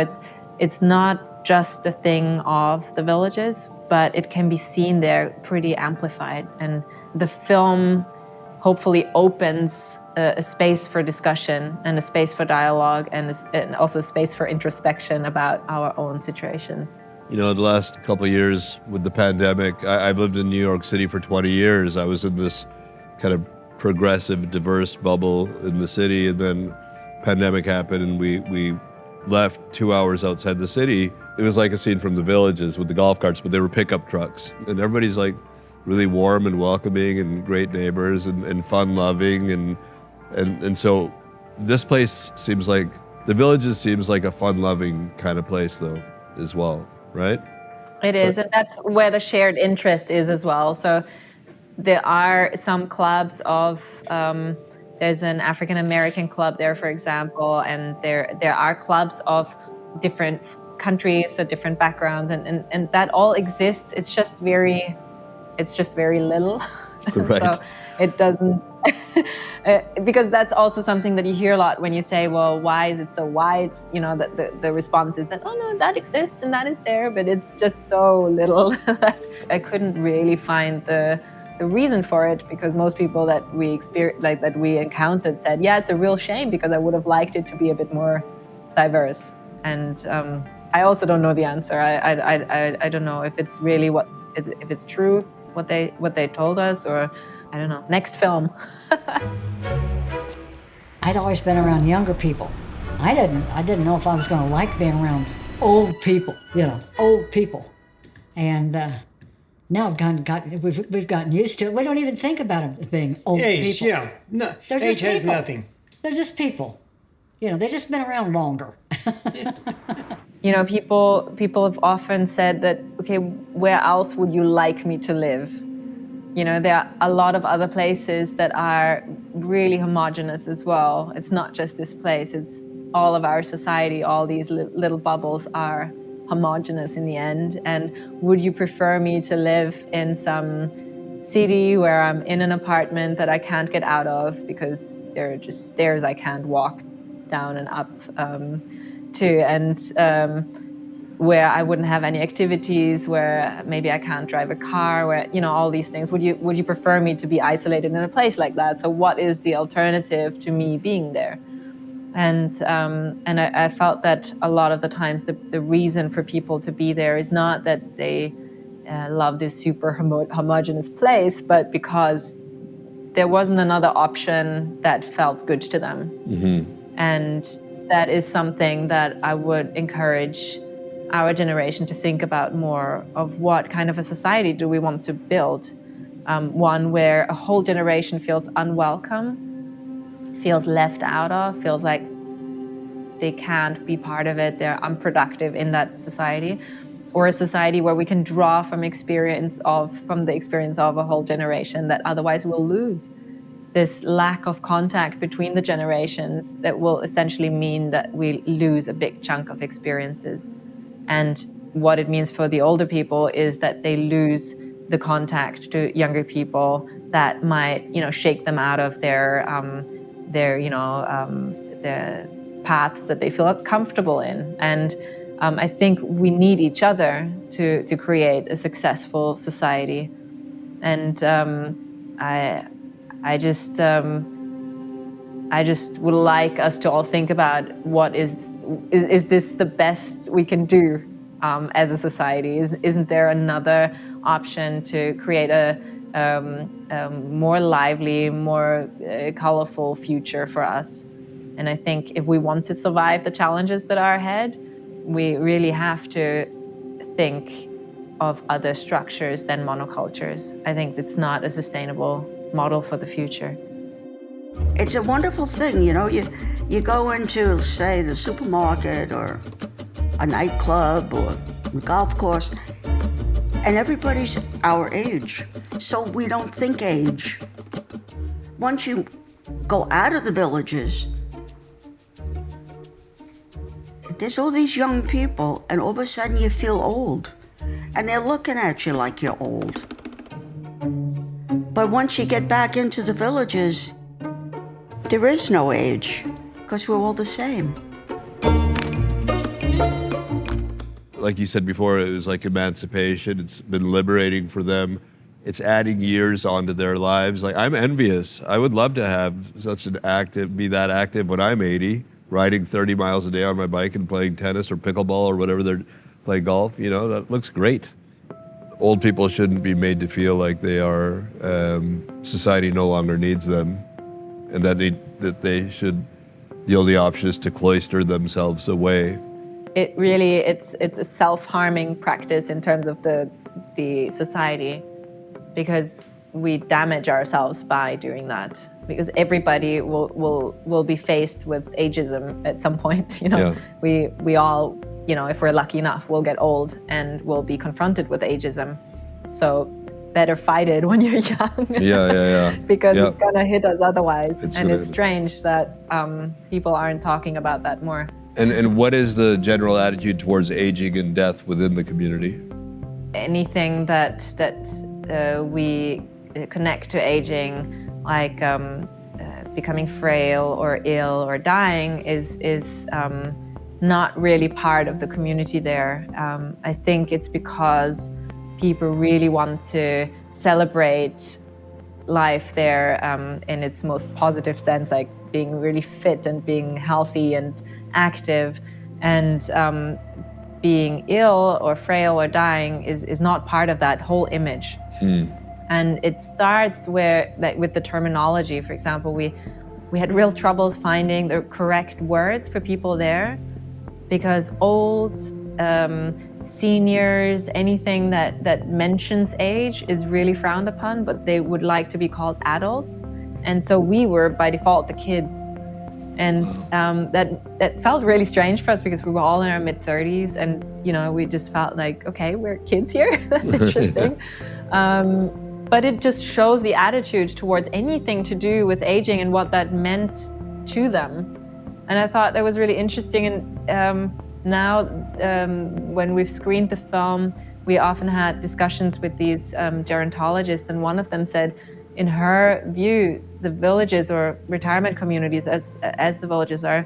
it's not just a thing of the Villages, but it can be seen there pretty amplified. And the film hopefully opens a space for discussion and a space for dialogue and also a space for introspection about our own situations. The last couple of years with the pandemic, I've lived in New York City for 20 years. I was in this kind of progressive, diverse bubble in the city, and then pandemic happened and we left 2 hours outside the city. It was like a scene from the Villages with the golf carts, but they were pickup trucks. And everybody's like really warm and welcoming and great neighbors and fun-loving. And so this place seems like, the Villages seems like a fun-loving kind of place though, as well. Right? It is, and that's where the shared interest is as well. So there are some clubs of, there's an African American club there, for example, and there are clubs of different countries, so different backgrounds, and that all exists. It's just very little. Right. So it doesn't Because that's also something that you hear a lot when you say, well, why is it so wide? You know, that the response is that, oh no, that exists and that is there, but it's just so little that I couldn't really find the reason for it, because most people that we encountered said, yeah, it's a real shame because I would have liked it to be a bit more diverse. And I also don't know the answer. I don't know if it's really if it's true what they told us, or I don't know. Next film. I'd always been around younger people. I didn't know if I was going to like being around old people, old people. And now we've gotten used to it. We don't even think about them as being old age, people. Yeah. No, They're age just has people. nothing. They're just people. They've just been around longer. People have often said that, okay, where else would you like me to live? There are a lot of other places that are really homogenous as well. It's not just this place, it's all of our society, all these little bubbles are homogenous in the end. And would you prefer me to live in some city where I'm in an apartment that I can't get out of because there are just stairs I can't walk down and up to, and where I wouldn't have any activities, where maybe I can't drive a car, where, all these things. Would you prefer me to be isolated in a place like that? So what is the alternative to me being there? And I felt that a lot of the times the reason for people to be there is not that they love this super homogeneous place, but because there wasn't another option that felt good to them. Mm-hmm. And that is something that I would encourage our generation to think about more, of what kind of a society do we want to build. One where a whole generation feels unwelcome, feels left out of, feels like they can't be part of it, they're unproductive in that society. Or a society where we can draw from the experience of a whole generation that otherwise will lose. This lack of contact between the generations that will essentially mean that we lose a big chunk of experiences. And what it means for the older people is that they lose the contact to younger people that might, shake them out of their paths that they feel comfortable in. And I think we need each other to create a successful society. And I just would like us to all think about what is this the best we can do as a society? Isn't there another option to create a more lively, more colorful future for us? And I think if we want to survive the challenges that are ahead, we really have to think of other structures than monocultures. I think it's not a sustainable model for the future. It's a wonderful thing, you go into, say, the supermarket or a nightclub or a golf course, and everybody's our age, so we don't think age. Once you go out of the villages, there's all these young people, and all of a sudden you feel old, and they're looking at you like you're old. But once you get back into the villages, there is no age, because we're all the same. Like you said before, it was like emancipation. It's been liberating for them. It's adding years onto their lives. Like, I'm envious. I would love to have be that active when I'm 80, riding 30 miles a day on my bike and playing tennis or pickleball or whatever they're playing golf. That looks great. Old people shouldn't be made to feel like they are, society no longer needs them, and that the only option is to cloister themselves away. It's a self-harming practice in terms of the society, because we damage ourselves by doing that. Because everybody will be faced with ageism at some point. Yeah. We all, if we're lucky enough, we'll get old and we'll be confronted with ageism. So better fight it when you're young. Yeah. Because it's gonna hit us otherwise. It's strange that people aren't talking about that more. And what is the general attitude towards aging and death within the community? Anything that we connect to aging like becoming frail or ill or dying is not really part of the community there. I think it's because people really want to celebrate life there in its most positive sense, like being really fit and being healthy and active, and being ill or frail or dying is not part of that whole image. And it starts where, like, with the terminology. For example, we had real troubles finding the correct words for people there, because old, seniors, anything that mentions age is really frowned upon, but they would like to be called adults. And so we were, by default, the kids. And that felt really strange for us, because we were all in our mid-30s, and we just felt like, okay, we're kids here. That's interesting. But it just shows the attitude towards anything to do with aging and what that meant to them. And I thought that was really interesting. And now, when we've screened the film, we often had discussions with these gerontologists, and one of them said, in her view, the villages or retirement communities, as the villages are,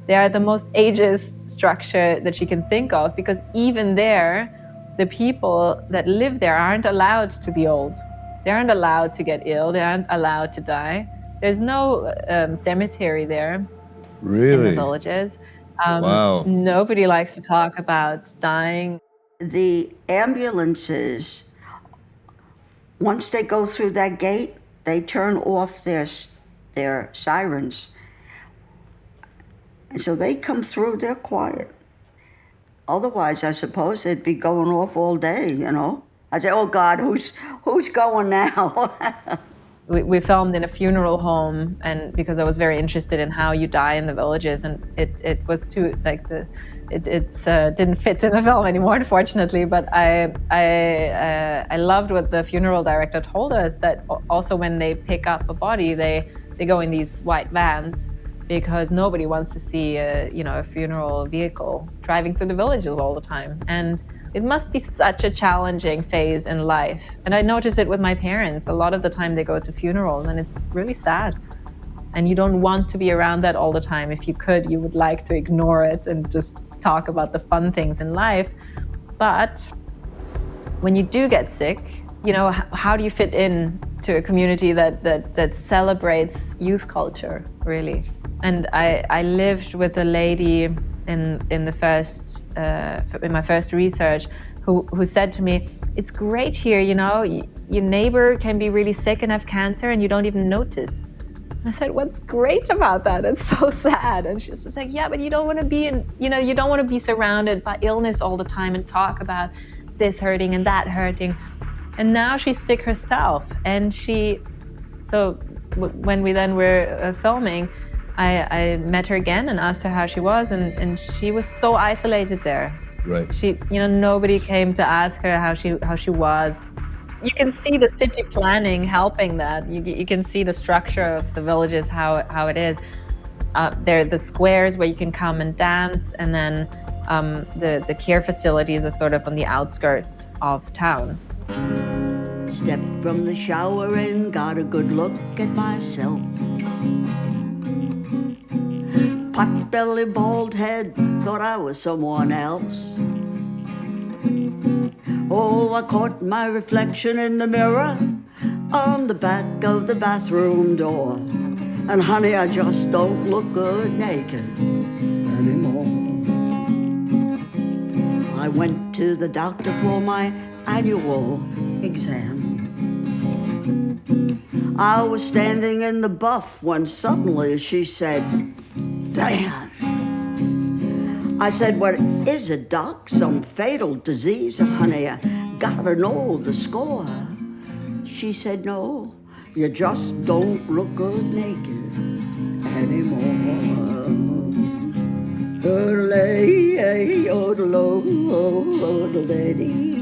they are the most ageist structure that she can think of, because even there, the people that live there aren't allowed to be old. They aren't allowed to get ill. They aren't allowed to die. There's no cemetery there. Really? In the villages. Wow. Nobody likes to talk about dying. The ambulances, once they go through that gate, they turn off their sirens. And so they come through, they're quiet. Otherwise, I suppose they'd be going off all day, I say, oh God, who's going now? We filmed in a funeral home, and because I was very interested in how you die in the villages, and it was too, like, it didn't fit in the film anymore, unfortunately. But I loved what the funeral director told us, that also when they pick up a body, they go in these white vans, because nobody wants to see a funeral vehicle driving through the villages all the time. And it must be such a challenging phase in life. And I notice it with my parents. A lot of the time they go to funerals, and it's really sad. And you don't want to be around that all the time. If you could, you would like to ignore it and just talk about the fun things in life. But when you do get sick, how do you fit in to a community that celebrates youth culture, really? And I lived with a lady in my first research, who said to me, "It's great here, your neighbor can be really sick and have cancer, and you don't even notice." And I said, "What's great about that? It's so sad." And she's just like, "Yeah, but you don't want to be you don't want to be surrounded by illness all the time and talk about this hurting and that hurting." And now she's sick herself, and when we then were filming, I met her again and asked her how she was, and she was so isolated there. Right. She, nobody came to ask her how she was. You can see the city planning helping that. You can see the structure of the villages, how it is. There are the squares where you can come and dance, and then the care facilities are sort of on the outskirts of town. Stepped from the shower and got a good look at myself. Pot-belly, bald head, thought I was someone else. Oh, I caught my reflection in the mirror on the back of the bathroom door. And honey, I just don't look good naked anymore. I went to the doctor for my annual exam. I was standing in the buff when suddenly she said, "Dan." I said, "What is it, doc? Some fatal disease? Honey, I gotta know the score." She said, "No, you just don't look good naked anymore." Oodle-ay, oodle-oh, oodle-daddy.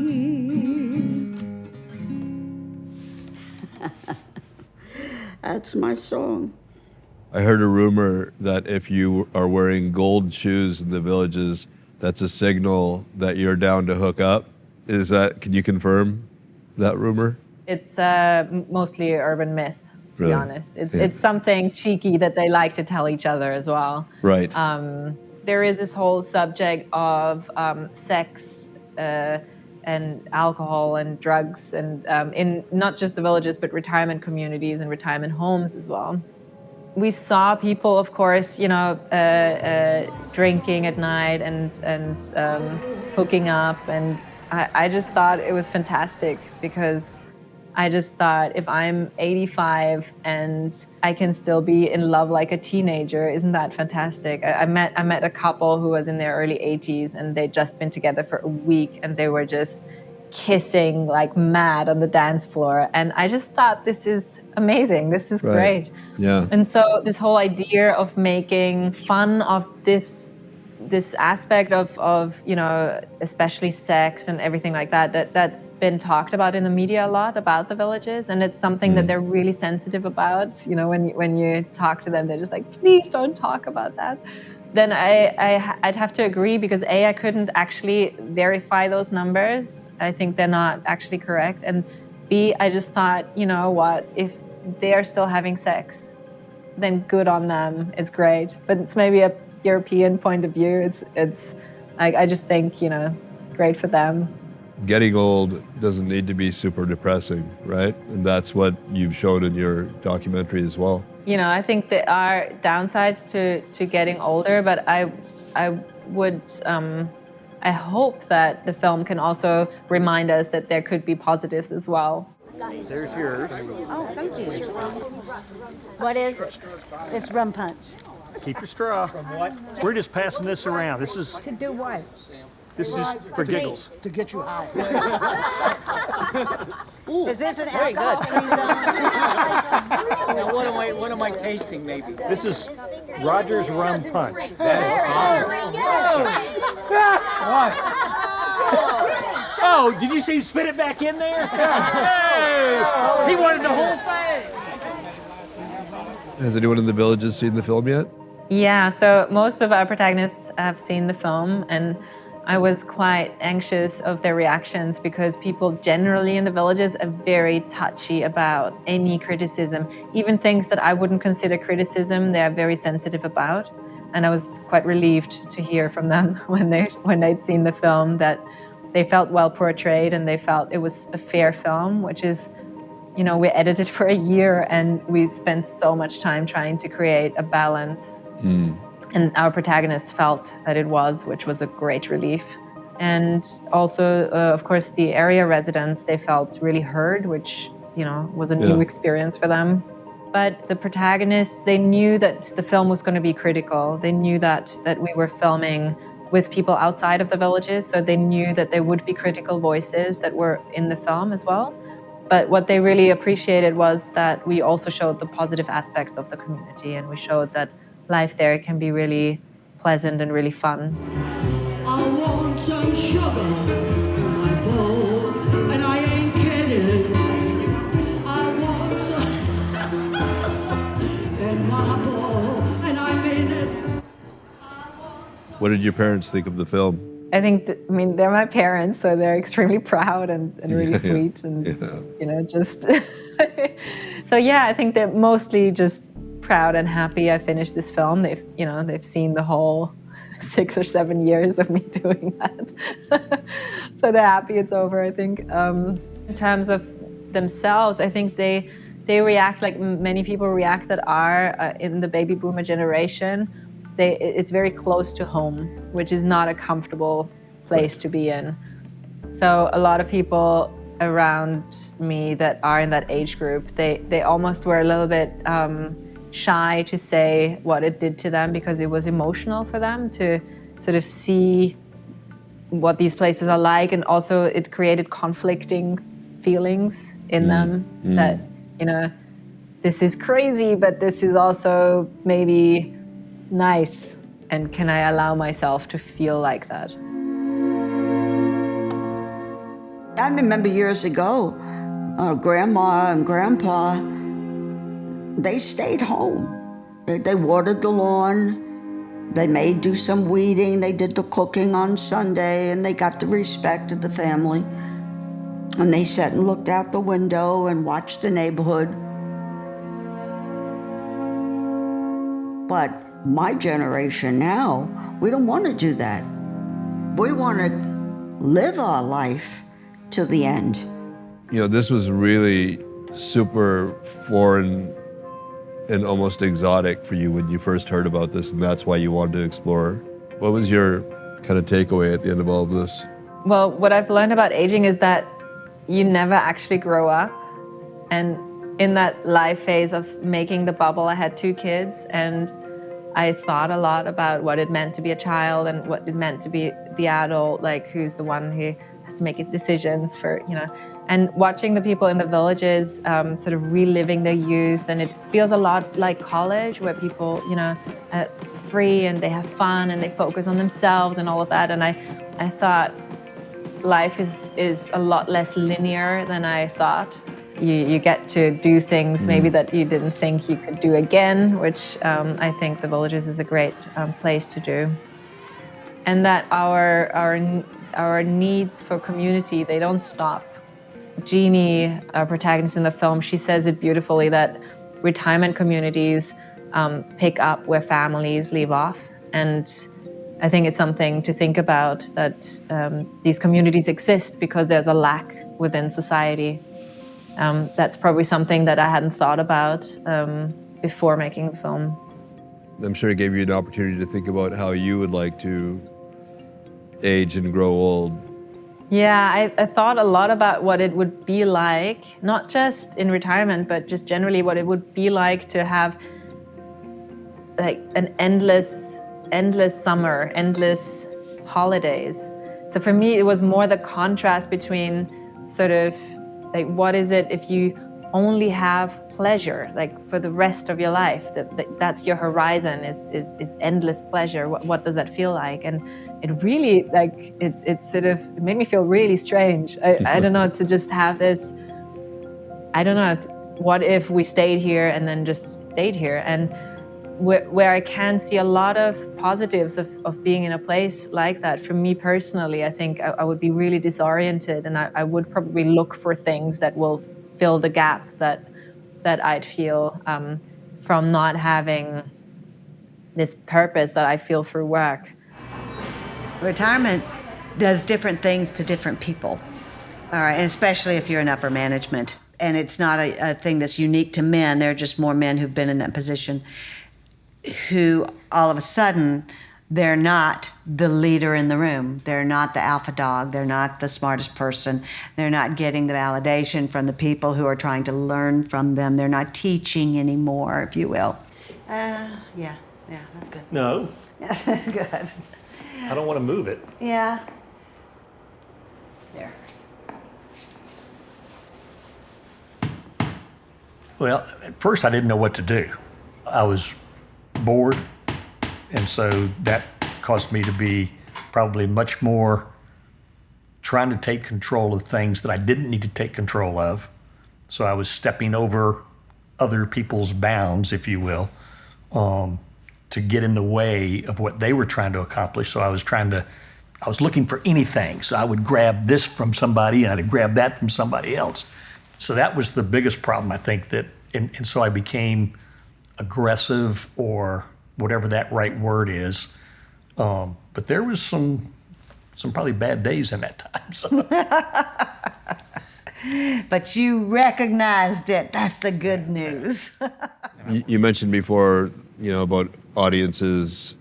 That's my song. I heard a rumor that if you are wearing gold shoes in the villages, that's a signal that you're down to hook up. Can you confirm that rumor? It's mostly urban myth. to be honest. It's something cheeky that they like to tell each other as well. Right. There is this whole subject of sex and alcohol and drugs, and in not just the villages, but retirement communities and retirement homes as well. We saw people, of course, drinking at night and hooking up, and I just thought it was fantastic, because I just thought, if I'm 85 and I can still be in love like a teenager, isn't that fantastic? I met a couple who was in their early 80s, and they'd just been together for a week, and they were just kissing like mad on the dance floor. And I just thought, this is amazing. This is great. Yeah. And so this whole idea of making fun of this aspect of especially sex and everything like that's been talked about in the media a lot, about the villages, and it's something that they're really sensitive about. When you talk to them, they're just like, please don't talk about that. Then I'd have to agree, because I couldn't actually verify those numbers. I think they're not actually correct. And B, I just thought, what, if they're still having sex, then good on them. It's great. But it's maybe a European point of view. I just think, great for them. Getting old doesn't need to be super depressing, right? And that's what you've shown in your documentary as well. I think there are downsides to getting older, but I hope that the film can also remind us that there could be positives as well. There's yours. Oh, thank you. What is it? It's rum punch. Keep your straw. From what? We're just passing this around. This is To do what? for giggles. To get you high. Ooh, Is this an very good. Now, what am I tasting, maybe? This is Roger's rum punch. Oh, did you see him spit it back in there? Hey! He wanted the whole thing. Has anyone in the villages seen the film yet? Yeah, so most of our protagonists have seen the film, and I was quite anxious of their reactions, because people generally in the villages are very touchy about any criticism. Even things that I wouldn't consider criticism, they're very sensitive about. And I was quite relieved to hear from them when they'd seen the film, that they felt well portrayed and they felt it was a fair film, which is, we edited for a year and we spent so much time trying to create a balance. And our protagonists felt that it was, which was a great relief. And also, of course, the area residents, they felt really heard, which, was a new experience for them. But the protagonists, they knew that the film was going to be critical. They knew that we were filming with people outside of the villages, so they knew that there would be critical voices that were in the film as well. But what they really appreciated was that we also showed the positive aspects of the community, and we showed that life there can be really pleasant and really fun. I want some sugar in my bowl, and I ain't kidding. I want some in my bowl, and I mean it. What did your parents think of the film? I think, they're my parents, so they're extremely proud and really sweet, and just. So yeah, I think they're mostly just proud and happy I finished this film. They've seen the whole 6 or 7 years of me doing that. So they're happy it's over, I think. In terms of themselves, I think they react like many people react that are in the baby boomer generation. It's very close to home, which is not a comfortable place to be in. So a lot of people around me that are in that age group, they almost were a little bit shy to say what it did to them, because it was emotional for them to sort of see what these places are like, and also it created conflicting feelings in them that, this is crazy, but this is also maybe nice, and can I allow myself to feel like that? I remember years ago, Grandma and Grandpa, they stayed home. They watered the lawn, they may do some weeding, they did the cooking on Sunday, and they got the respect of the family. And they sat and looked out the window and watched the neighborhood. But my generation now, we don't want to do that. We want to live our life till the end. You know, this was really super foreign and almost exotic for you when you first heard about this, and that's why you wanted to explore. What was your kind of takeaway at the end of all of this? Well, what I've learned about aging is that you never actually grow up. And in that life phase of making the bubble, I had 2 kids, and I thought a lot about what it meant to be a child and what it meant to be the adult, like who's the one who has to make decisions for, and watching the people in the villages sort of reliving their youth. And it feels a lot like college, where people, are free and they have fun and they focus on themselves and all of that. And I thought life is a lot less linear than I thought. You get to do things maybe that you didn't think you could do again, which I think the villages is a great place to do. And that our needs for community, they don't stop. Jeanie, our protagonist in the film, she says it beautifully that retirement communities pick up where families leave off. And I think it's something to think about, that these communities exist because there's a lack within society. That's probably something that I hadn't thought about before making the film. I'm sure it gave you an opportunity to think about how you would like to age and grow old. Yeah, I thought a lot about what it would be like, not just in retirement, but just generally what it would be like to have like an endless summer, endless holidays. So for me, it was more the contrast between sort of like, what is it if you only have pleasure, like for the rest of your life, that's your horizon, is endless pleasure. What does that feel like? And it really, like, it sort of it made me feel really strange. I don't know, to just have this, I don't know, what if we stayed here and then just stayed here? And where I can see a lot of positives of being in a place like that. For me personally, I think I would be really disoriented, and I would probably look for things that will fill the gap that I'd feel from not having this purpose that I feel through work. Retirement does different things to different people, all right, and especially if you're in upper management. And it's not a thing that's unique to men. There are just more men who've been in that position who all of a sudden, they're not the leader in the room. They're not the alpha dog. They're not the smartest person. They're not getting the validation from the people who are trying to learn from them. They're not teaching anymore, if you will. Yeah, that's good. No. That's good. I don't want to move it. Yeah. There. Well, at first I didn't know what to do. I was bored, and so that caused me to be probably much more trying to take control of things that I didn't need to take control of. So I was stepping over other people's bounds, if you will, to get in the way of what they were trying to accomplish. So I was looking for anything. So I would grab this from somebody and I'd grab that from somebody else. So that was the biggest problem, I think, and so I became aggressive, or whatever that right word is. But there was some probably bad days in that time. So. But you recognized it. That's the good news. You mentioned before, about audiences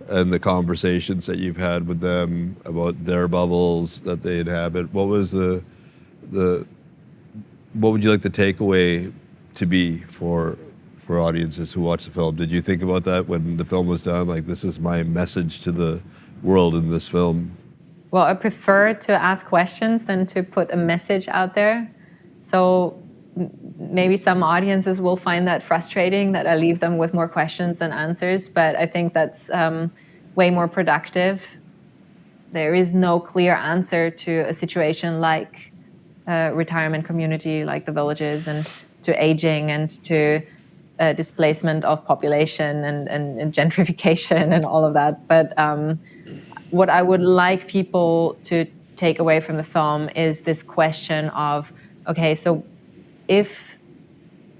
and the conversations that you've had with them about their bubbles that they inhabit. What was what would you like the takeaway to be for audiences who watch the film? Did you think about that when the film was done? Like, this is my message to the world in this film. Well, I prefer to ask questions than to put a message out there. So maybe some audiences will find that frustrating, that I leave them with more questions than answers, but I think that's way more productive. There is no clear answer to a situation like a retirement community, like the villages, and to aging, and to displacement of population and gentrification and all of that. But what I would like people to take away from the film is this question of, okay, so if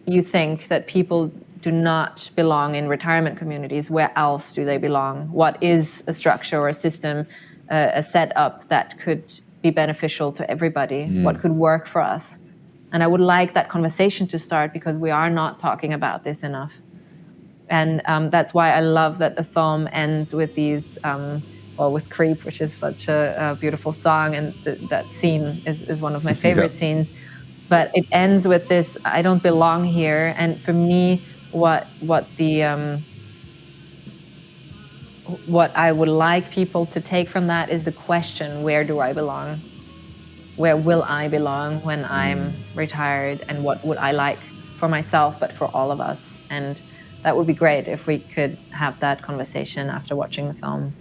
you think that people do not belong in retirement communities, where else do they belong? What is a structure or a system, a setup that could be beneficial to everybody? What could work for us? And I would like that conversation to start, because we are not talking about this enough. And that's why I love that the film ends with these, with Creep, which is such a beautiful song, and that scene is one of my favorite scenes. But it ends with this, I don't belong here. And for me, what I would like people to take from that is the question, where do I belong? Where will I belong when I'm retired? And what would I like for myself, but for all of us? And that would be great if we could have that conversation after watching the film.